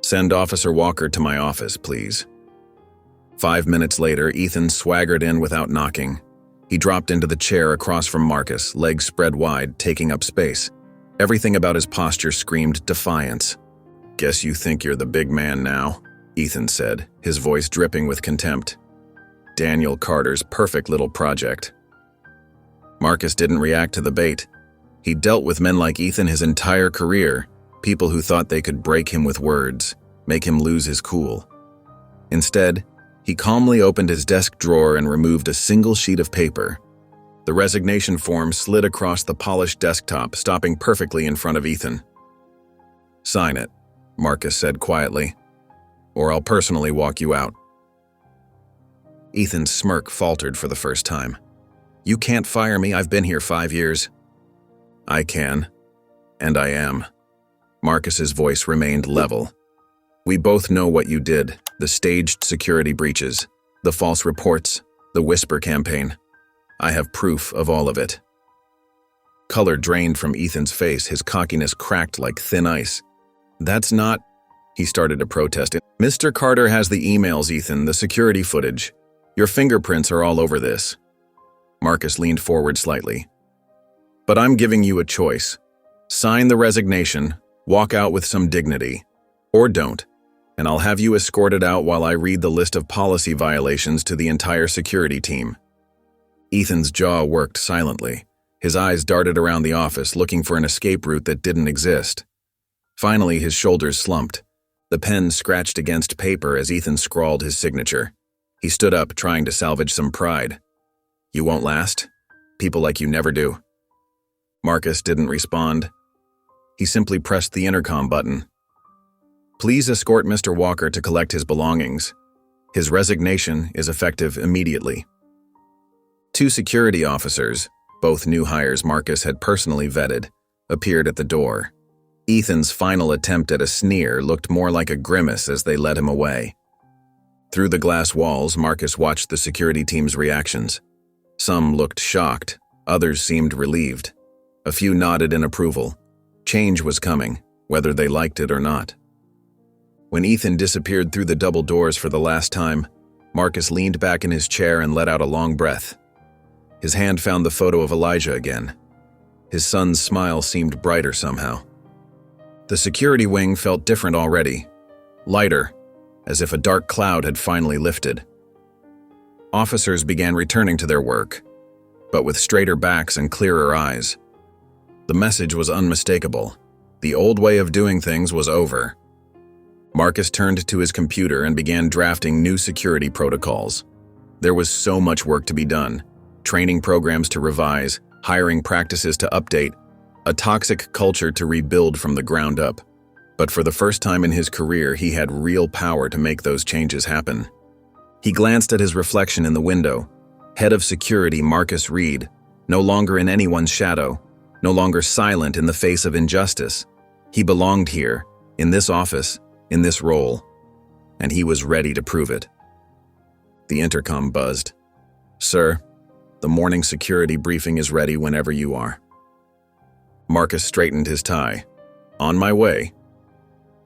"Send Officer Walker to my office, please." 5 minutes later, Ethan swaggered in without knocking. He dropped into the chair across from Marcus, legs spread wide, taking up space. Everything about his posture screamed defiance. "Guess you think you're the big man now," Ethan said, his voice dripping with contempt. Daniel Carter's perfect little project. Marcus didn't react to the bait. He'd dealt with men like Ethan his entire career, people who thought they could break him with words, make him lose his cool. Instead, he calmly opened his desk drawer and removed a single sheet of paper. The resignation form slid across the polished desktop, stopping perfectly in front of Ethan. "Sign it," Marcus said quietly, "or I'll personally walk you out." Ethan's smirk faltered for the first time. "You can't fire me, I've been here 5 years." "I can, and I am." Marcus's voice remained level. "We both know what you did, the staged security breaches, the false reports, the whisper campaign. I have proof of all of it." Color drained from Ethan's face, his cockiness cracked like thin ice. "That's not—" he started to protest. "Mr. Carter has the emails, Ethan, the security footage. Your fingerprints are all over this." Marcus leaned forward slightly. "But I'm giving you a choice. Sign the resignation, walk out with some dignity, or don't, and I'll have you escorted out while I read the list of policy violations to the entire security team." Ethan's jaw worked silently. His eyes darted around the office, looking for an escape route that didn't exist. Finally, his shoulders slumped. The pen scratched against paper as Ethan scrawled his signature. He stood up, trying to salvage some pride. "You won't last? People like you never do." Marcus didn't respond. He simply pressed the intercom button. "Please escort Mr. Walker to collect his belongings. His resignation is effective immediately." 2 security officers, both new hires Marcus had personally vetted, appeared at the door. Ethan's final attempt at a sneer looked more like a grimace as they led him away. Through the glass walls, Marcus watched the security team's reactions. Some looked shocked, others seemed relieved. A few nodded in approval. Change was coming, whether they liked it or not. When Ethan disappeared through the double doors for the last time, Marcus leaned back in his chair and let out a long breath. His hand found the photo of Elijah again. His son's smile seemed brighter somehow. The security wing felt different already, lighter, as if a dark cloud had finally lifted. Officers began returning to their work, but with straighter backs and clearer eyes. The message was unmistakable. The old way of doing things was over. Marcus turned to his computer and began drafting new security protocols. There was so much work to be done. Training programs to revise, hiring practices to update, a toxic culture to rebuild from the ground up. But for the first time in his career, he had real power to make those changes happen. He glanced at his reflection in the window. Head of Security Marcus Reed, no longer in anyone's shadow, no longer silent in the face of injustice. He belonged here, in this office, in this role, and he was ready to prove it. The intercom buzzed. "Sir, the morning security briefing is ready whenever you are." Marcus straightened his tie. "On my way."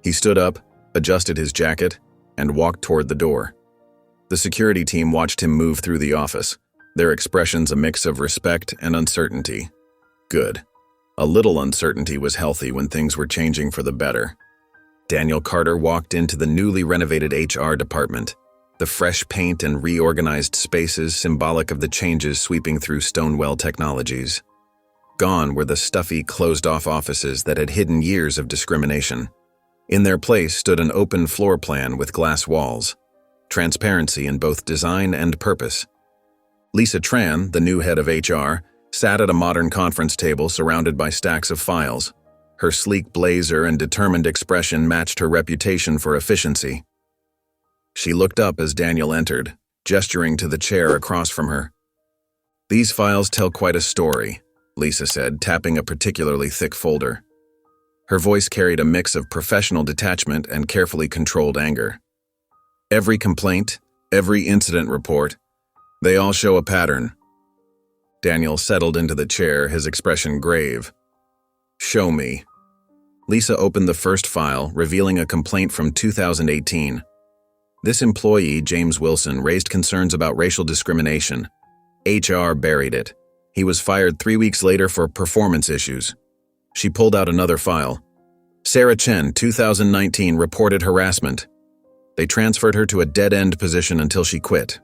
He stood up, adjusted his jacket, and walked toward the door. The security team watched him move through the office, their expressions a mix of respect and uncertainty. Good. A little uncertainty was healthy when things were changing for the better. Daniel Carter walked into the newly renovated HR department, the fresh paint and reorganized spaces symbolic of the changes sweeping through Stonewell Technologies. Gone were the stuffy, closed-off offices that had hidden years of discrimination. In their place stood an open floor plan with glass walls, transparency in both design and purpose. Lisa Tran, the new head of HR, sat at a modern conference table surrounded by stacks of files. Her sleek blazer and determined expression matched her reputation for efficiency. She looked up as Daniel entered, gesturing to the chair across from her. "These files tell quite a story. Lisa said, tapping a particularly thick folder. Her voice carried a mix of professional detachment and carefully controlled anger. Every complaint, every incident report, they all show a pattern. Daniel settled into the chair, his expression grave. Show me. Lisa opened the first file, revealing a complaint from 2018. This employee, James Wilson, raised concerns about racial discrimination. HR buried it. He was fired 3 weeks later for performance issues. She pulled out another file. Sarah Chen, 2019, reported harassment. They transferred her to a dead-end position until she quit.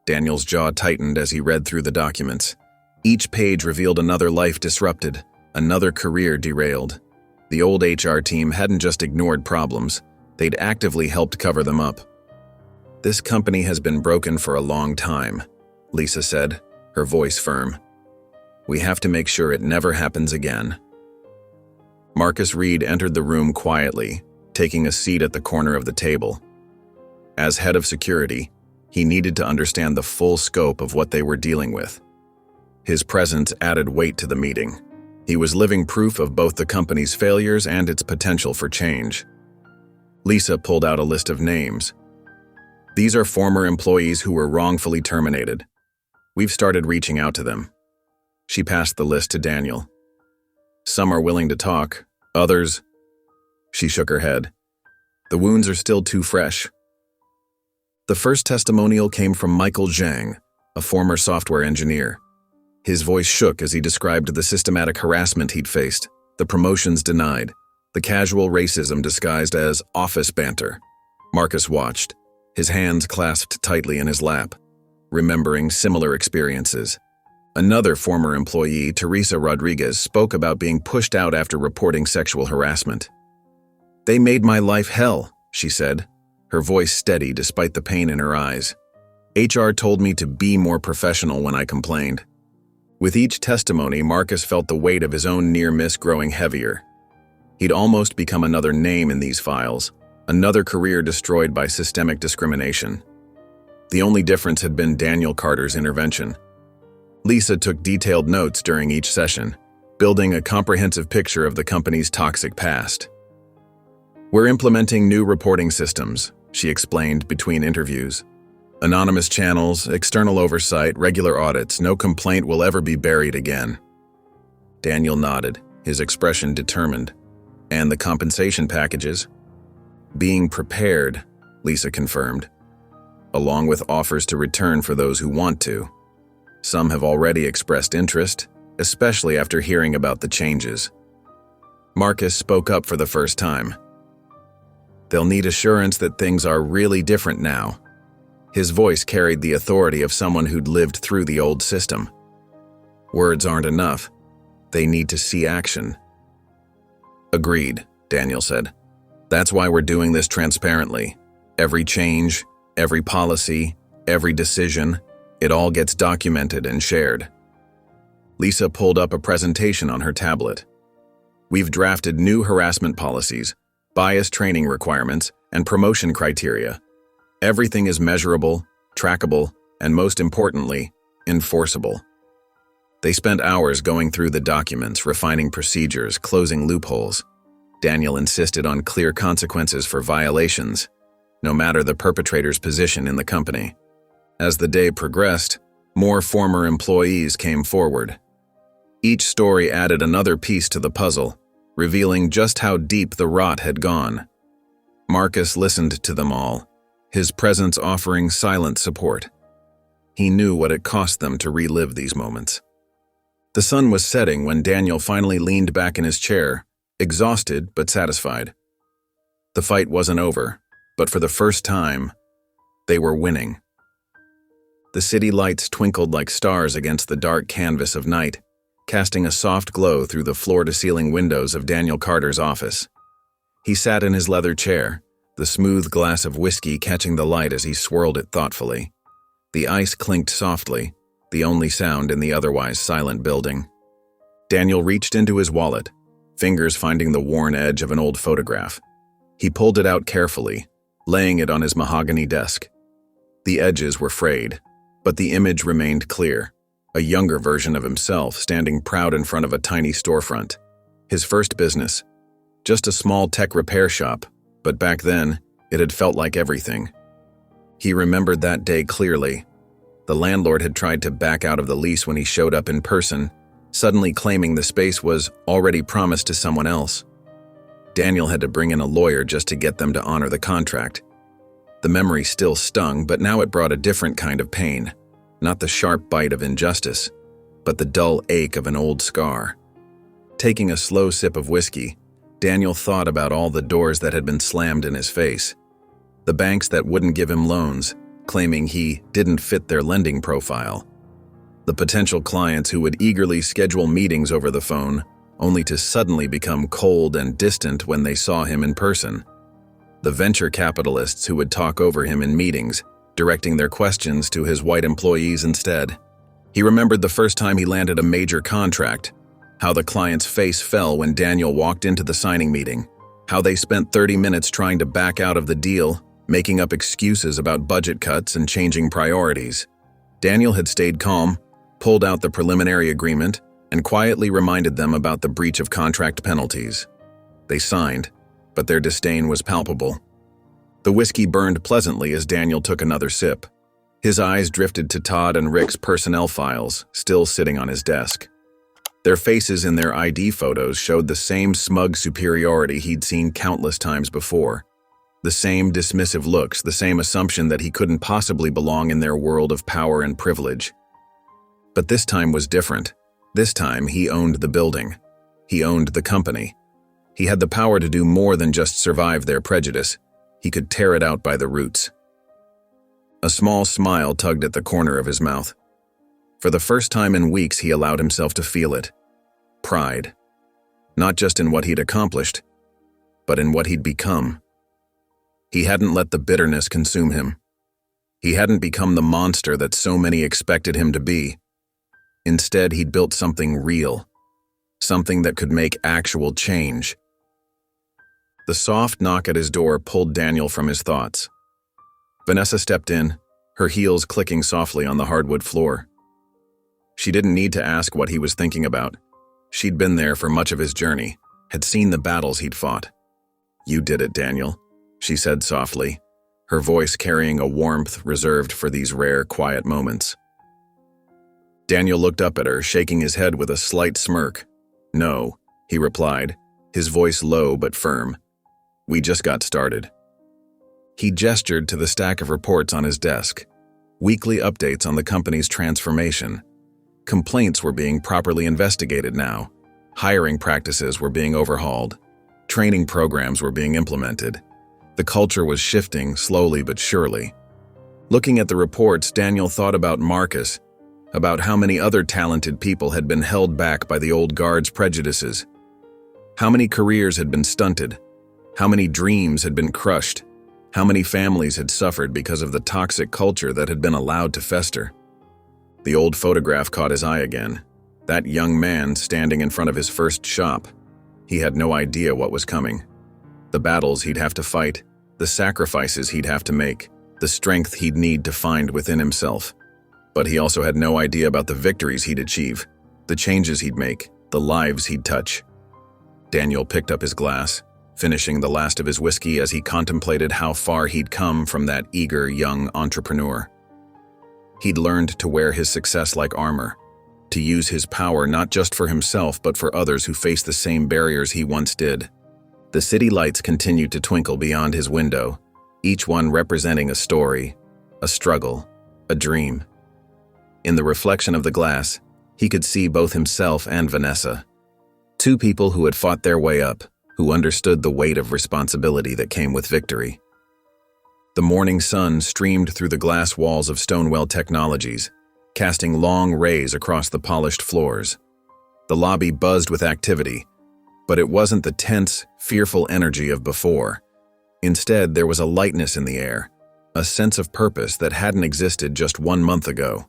Daniel's jaw tightened as he read through the documents. Each page revealed another life disrupted, another career derailed. The old HR team hadn't just ignored problems, they'd actively helped cover them up. This company has been broken for a long time, Lisa said, her voice firm. We have to make sure it never happens again. Marcus Reed entered the room quietly, taking a seat at the corner of the table. As head of security, he needed to understand the full scope of what they were dealing with. His presence added weight to the meeting. He was living proof of both the company's failures and its potential for change. Lisa pulled out a list of names. These are former employees who were wrongfully terminated. We've started reaching out to them. She passed the list to Daniel. Some are willing to talk, others... She shook her head. The wounds are still too fresh. The first testimonial came from Michael Zhang, a former software engineer. His voice shook as he described the systematic harassment he'd faced, the promotions denied, the casual racism disguised as office banter. Marcus watched, his hands clasped tightly in his lap, remembering similar experiences. Another former employee, Teresa Rodriguez, spoke about being pushed out after reporting sexual harassment. They made my life hell, she said, her voice steady despite the pain in her eyes. HR told me to be more professional when I complained. With each testimony, Marcus felt the weight of his own near miss growing heavier. He'd almost become another name in these files, another career destroyed by systemic discrimination. The only difference had been Daniel Carter's intervention. Lisa took detailed notes during each session, building a comprehensive picture of the company's toxic past. We're implementing new reporting systems, she explained between interviews. Anonymous channels, external oversight, regular audits, no complaint will ever be buried again. Daniel nodded, his expression determined. And the compensation packages? Being prepared, Lisa confirmed, along with offers to return for those who want to. Some have already expressed interest, especially after hearing about the changes. Marcus spoke up for the first time. They'll need assurance that things are really different now. His voice carried the authority of someone who'd lived through the old system. Words aren't enough. They need to see action. Agreed, Daniel said. That's why we're doing this transparently. Every change, every policy, every decision, it all gets documented and shared. Lisa pulled up a presentation on her tablet. We've drafted new harassment policies, bias training requirements, and promotion criteria. Everything is measurable, trackable, and most importantly, enforceable. They spent hours going through the documents, refining procedures, closing loopholes. Daniel insisted on clear consequences for violations, no matter the perpetrator's position in the company. As the day progressed, more former employees came forward. Each story added another piece to the puzzle, revealing just how deep the rot had gone. Marcus listened to them all, his presence offering silent support. He knew what it cost them to relive these moments. The sun was setting when Daniel finally leaned back in his chair, exhausted but satisfied. The fight wasn't over, but for the first time, they were winning. The city lights twinkled like stars against the dark canvas of night, casting a soft glow through the floor-to-ceiling windows of Daniel Carter's office. He sat in his leather chair, the smooth glass of whiskey catching the light as he swirled it thoughtfully. The ice clinked softly, the only sound in the otherwise silent building. Daniel reached into his wallet, fingers finding the worn edge of an old photograph. He pulled it out carefully, laying it on his mahogany desk. The edges were frayed, but the image remained clear. a younger version of himself standing proud in front of a tiny storefront. His first business. Just a small tech repair shop, but back then, it had felt like everything. He remembered that day clearly. The landlord had tried to back out of the lease when he showed up in person, suddenly claiming the space was already promised to someone else. Daniel had to bring in a lawyer just to get them to honor the contract. The memory still stung, but now it brought a different kind of pain. Not the sharp bite of injustice, but the dull ache of an old scar. Taking a slow sip of whiskey, Daniel thought about all the doors that had been slammed in his face. The banks that wouldn't give him loans, claiming he didn't fit their lending profile. The potential clients who would eagerly schedule meetings over the phone, only to suddenly become cold and distant when they saw him in person. The venture capitalists who would talk over him in meetings, directing their questions to his white employees instead. He remembered the first time he landed a major contract, how the client's face fell when Daniel walked into the signing meeting, how they spent 30 minutes trying to back out of the deal, making up excuses about budget cuts and changing priorities. Daniel had stayed calm, pulled out the preliminary agreement, and quietly reminded them about the breach of contract penalties. They signed, but their disdain was palpable. The whiskey burned pleasantly as Daniel took another sip. His eyes drifted to Todd and Rick's personnel files, still sitting on his desk. Their faces in their ID photos showed the same smug superiority he'd seen countless times before. The same dismissive looks, the same assumption that he couldn't possibly belong in their world of power and privilege. But this time was different. This time he owned the building. He owned the company. He had the power to do more than just survive their prejudice. He could tear it out by the roots. A small smile tugged at the corner of his mouth. For the first time in weeks, he allowed himself to feel it. Pride. Not just in what he'd accomplished, but in what he'd become. He hadn't let the bitterness consume him. He hadn't become the monster that so many expected him to be. Instead, he'd built something real. Something that could make actual change. The soft knock at his door pulled Daniel from his thoughts. Vanessa stepped in, her heels clicking softly on the hardwood floor. She didn't need to ask what he was thinking about. She'd been there for much of his journey, had seen the battles he'd fought. "You did it, Daniel," she said softly, her voice carrying a warmth reserved for these rare, quiet moments. Daniel looked up at her, shaking his head with a slight smirk. "No," he replied, his voice low but firm. "We just got started." He gestured to the stack of reports on his desk. Weekly updates on the company's transformation. Complaints were being properly investigated now. Hiring practices were being overhauled. Training programs were being implemented. The culture was shifting slowly but surely. Looking at the reports, Daniel thought about Marcus, about how many other talented people had been held back by the old guard's prejudices. How many careers had been stunted. How many dreams had been crushed. How many families had suffered because of the toxic culture that had been allowed to fester. The old photograph caught his eye again. That young man standing in front of his first shop. He had no idea what was coming. The battles he'd have to fight, the sacrifices he'd have to make, the strength he'd need to find within himself. But he also had no idea about the victories he'd achieve, the changes he'd make, the lives he'd touch. Daniel picked up his glass, finishing the last of his whiskey as he contemplated how far he'd come from that eager young entrepreneur. He'd learned to wear his success like armor, to use his power not just for himself but for others who faced the same barriers he once did. The city lights continued to twinkle beyond his window, each one representing a story, a struggle, a dream. In the reflection of the glass, he could see both himself and Vanessa. Two people who had fought their way up, who understood the weight of responsibility that came with victory. The morning sun streamed through the glass walls of Stonewell Technologies, casting long rays across the polished floors. The lobby buzzed with activity, but it wasn't the tense, fearful energy of before. Instead, there was a lightness in the air, a sense of purpose that hadn't existed just 1 month ago.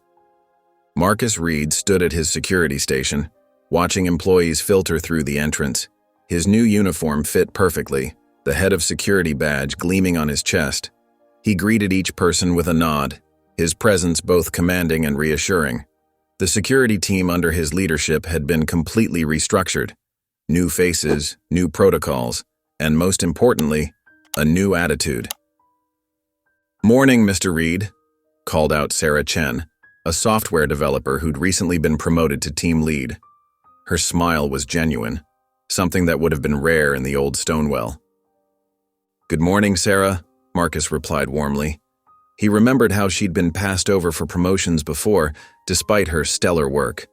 Marcus Reed stood at his security station, watching employees filter through the entrance. His new uniform fit perfectly, the head of security badge gleaming on his chest. He greeted each person with a nod, his presence both commanding and reassuring. The security team under his leadership had been completely restructured. New faces, new protocols, and most importantly, a new attitude. "Morning, Mr. Reed," called out Sarah Chen, a software developer who'd recently been promoted to team lead. Her smile was genuine, something that would have been rare in the old Stonewell. "Good morning, Sarah," Marcus replied warmly. He remembered how she'd been passed over for promotions before, despite her stellar work.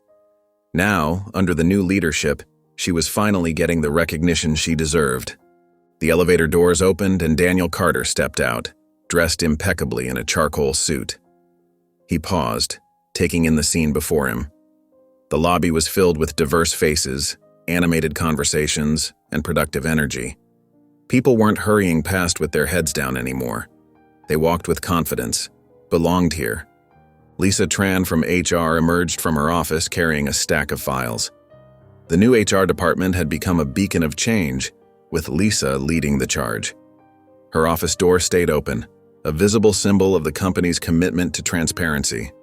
Now, under the new leadership, she was finally getting the recognition she deserved. The elevator doors opened and Daniel Carter stepped out, dressed impeccably in a charcoal suit. He paused, taking in the scene before him. The lobby was filled with diverse faces, animated conversations, and productive energy. People weren't hurrying past with their heads down anymore. They walked with confidence, belonged here. Lisa Tran from HR emerged from her office carrying a stack of files. The new HR department had become a beacon of change, with Lisa leading the charge. Her office door stayed open, a visible symbol of the company's commitment to transparency.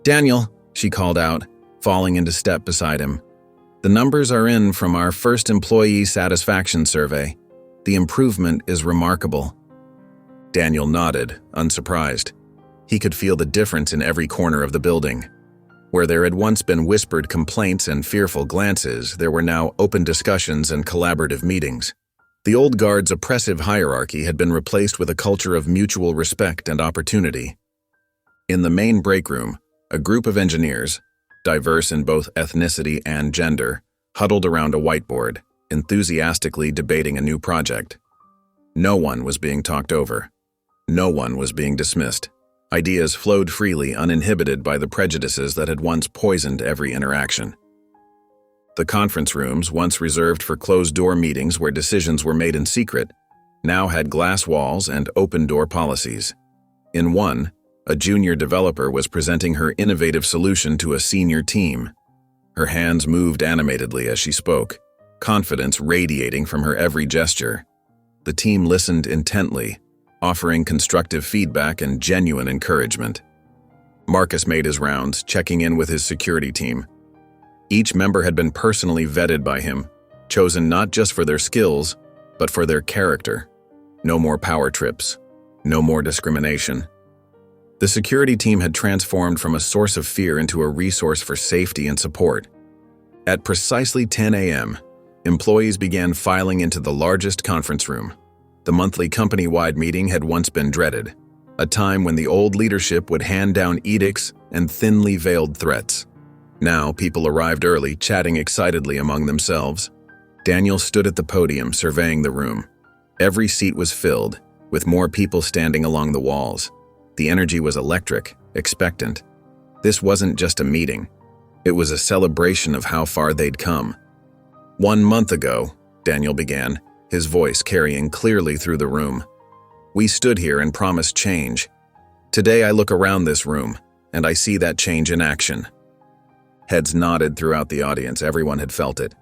"Daniel," she called out, falling into step beside him. "The numbers are in from our first employee satisfaction survey. The improvement is remarkable." Daniel nodded, unsurprised. He could feel the difference in every corner of the building. Where there had once been whispered complaints and fearful glances, there were now open discussions and collaborative meetings. The old guard's oppressive hierarchy had been replaced with a culture of mutual respect and opportunity. In the main break room, a group of engineers, diverse in both ethnicity and gender, huddled around a whiteboard, enthusiastically debating a new project. No one was being talked over. No one was being dismissed. Ideas flowed freely, uninhibited by the prejudices that had once poisoned every interaction. The conference rooms, once reserved for closed-door meetings where decisions were made in secret, now had glass walls and open-door policies. In one, a junior developer was presenting her innovative solution to a senior team. Her hands moved animatedly as she spoke, confidence radiating from her every gesture. The team listened intently, offering constructive feedback and genuine encouragement. Marcus made his rounds, checking in with his security team. Each member had been personally vetted by him, chosen not just for their skills, but for their character. No more power trips. No more discrimination. The security team had transformed from a source of fear into a resource for safety and support. At precisely 10 a.m., employees began filing into the largest conference room. The monthly company-wide meeting had once been dreaded, a time when the old leadership would hand down edicts and thinly veiled threats. Now, people arrived early, chatting excitedly among themselves. Daniel stood at the podium, surveying the room. Every seat was filled, with more people standing along the walls. The energy was electric, expectant. This wasn't just a meeting. It was a celebration of how far they'd come. "1 month ago," Daniel began, his voice carrying clearly through the room, "we stood here and promised change. Today I look around this room, and I see that change in action." Heads nodded throughout the audience. Everyone had felt it.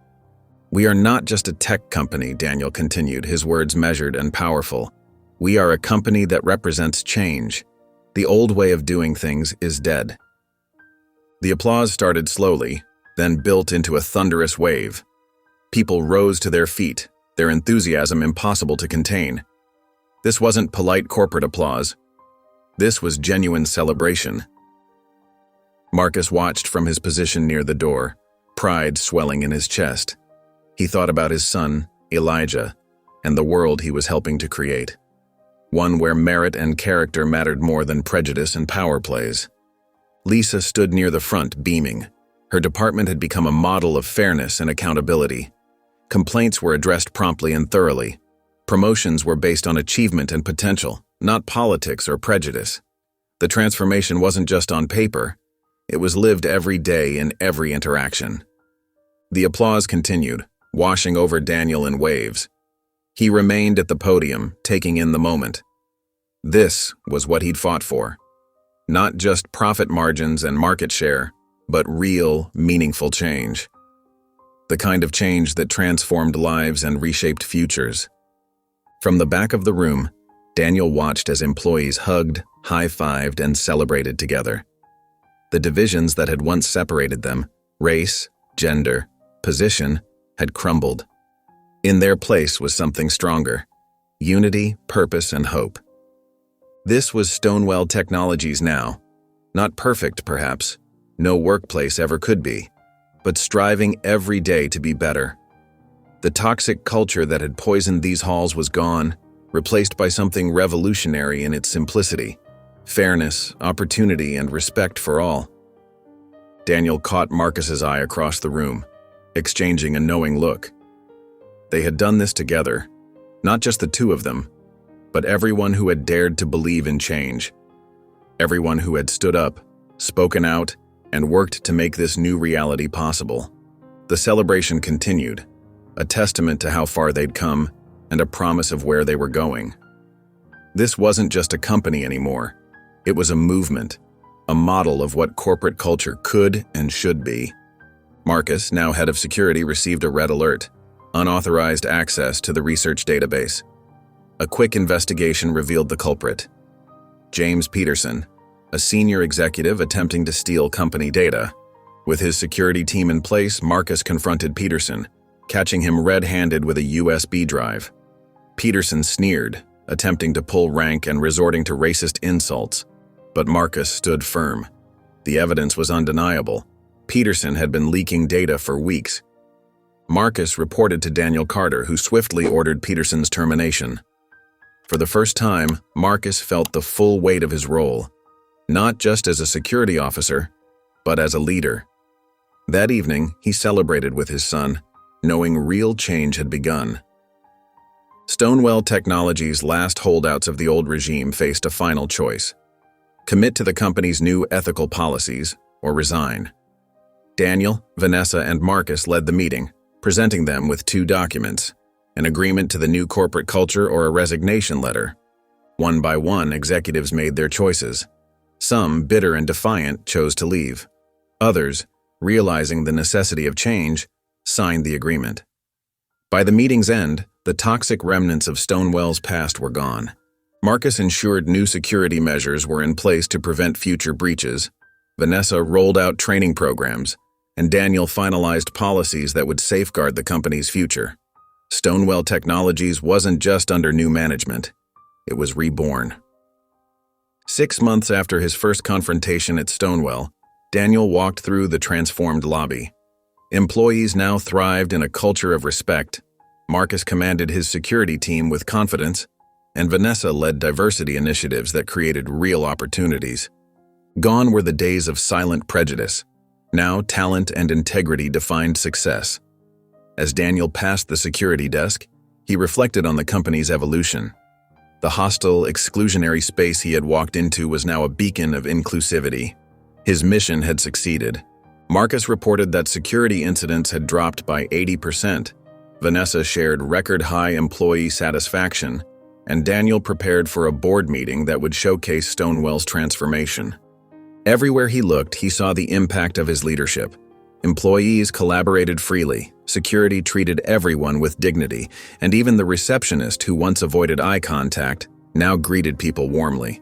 "We are not just a tech company," Daniel continued, his words measured and powerful. "We are a company that represents change. The old way of doing things is dead." The applause started slowly, then built into a thunderous wave. People rose to their feet, their enthusiasm impossible to contain. This wasn't polite corporate applause. This was genuine celebration. Marcus watched from his position near the door, pride swelling in his chest. He thought about his son, Elijah, and the world he was helping to create. One where merit and character mattered more than prejudice and power plays. Lisa stood near the front, beaming. Her department had become a model of fairness and accountability. Complaints were addressed promptly and thoroughly. Promotions were based on achievement and potential, not politics or prejudice. The transformation wasn't just on paper. It was lived every day in every interaction. The applause continued, washing over Daniel in waves. He remained at the podium, taking in the moment. This was what he'd fought for. Not just profit margins and market share, but real, meaningful change. The kind of change that transformed lives and reshaped futures. From the back of the room, Daniel watched as employees hugged, high-fived, and celebrated together. The divisions that had once separated them, race, gender, position, had crumbled. In their place was something stronger: unity, purpose, and hope. This was Stonewell Technologies now. Not perfect, perhaps. No workplace ever could be. But striving every day to be better. The toxic culture that had poisoned these halls was gone, replaced by something revolutionary in its simplicity: fairness, opportunity, and respect for all. Daniel caught Marcus's eye across the room, exchanging a knowing look. They had done this together, not just the two of them, but everyone who had dared to believe in change. Everyone who had stood up, spoken out, and worked to make this new reality possible. The celebration continued, a testament to how far they'd come and a promise of where they were going. This wasn't just a company anymore. It was a movement, a model of what corporate culture could and should be. Marcus, now head of security, received a red alert: unauthorized access to the research database. A quick investigation revealed the culprit: James Peterson, a senior executive attempting to steal company data. With his security team in place, Marcus confronted Peterson, catching him red-handed with a USB drive. Peterson sneered, attempting to pull rank and resorting to racist insults. But Marcus stood firm. The evidence was undeniable. Peterson had been leaking data for weeks. Marcus reported to Daniel Carter, who swiftly ordered Peterson's termination. For the first time, Marcus felt the full weight of his role, not just as a security officer, but as a leader. That evening, he celebrated with his son, knowing real change had begun. Stonewell Technologies' last holdouts of the old regime faced a final choice: commit to the company's new ethical policies or resign. Daniel, Vanessa, and Marcus led the meeting, presenting them with two documents: an agreement to the new corporate culture or a resignation letter. One by one, executives made their choices. Some, bitter and defiant, chose to leave. Others, realizing the necessity of change, signed the agreement. By the meeting's end, the toxic remnants of Stonewell's past were gone. Marcus ensured new security measures were in place to prevent future breaches. Vanessa rolled out training programs, and Daniel finalized policies that would safeguard the company's future. Stonewell Technologies wasn't just under new management. It was reborn. 6 months after his first confrontation at Stonewell, Daniel walked through the transformed lobby. Employees now thrived in a culture of respect. Marcus commanded his security team with confidence, and Vanessa led diversity initiatives that created real opportunities. Gone were the days of silent prejudice. Now talent and integrity defined success. As Daniel passed the security desk, he reflected on the company's evolution. The hostile, exclusionary space he had walked into was now a beacon of inclusivity. His mission had succeeded. Marcus reported that security incidents had dropped by 80%. Vanessa shared record-high employee satisfaction, and Daniel prepared for a board meeting that would showcase Stonewell's transformation. Everywhere he looked, he saw the impact of his leadership. Employees collaborated freely, security treated everyone with dignity, and even the receptionist who once avoided eye contact now greeted people warmly.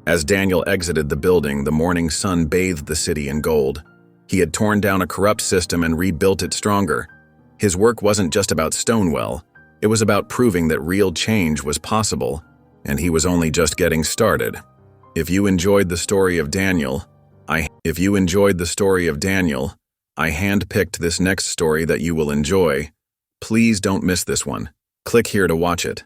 As Daniel exited the building, the morning sun bathed the city in gold. He had torn down a corrupt system and rebuilt it stronger. His work wasn't just about Stonewell, it was about proving that real change was possible, and he was only just getting started. If you enjoyed the story of Daniel, I handpicked this next story that you will enjoy. Please don't miss this one. Click here to watch it.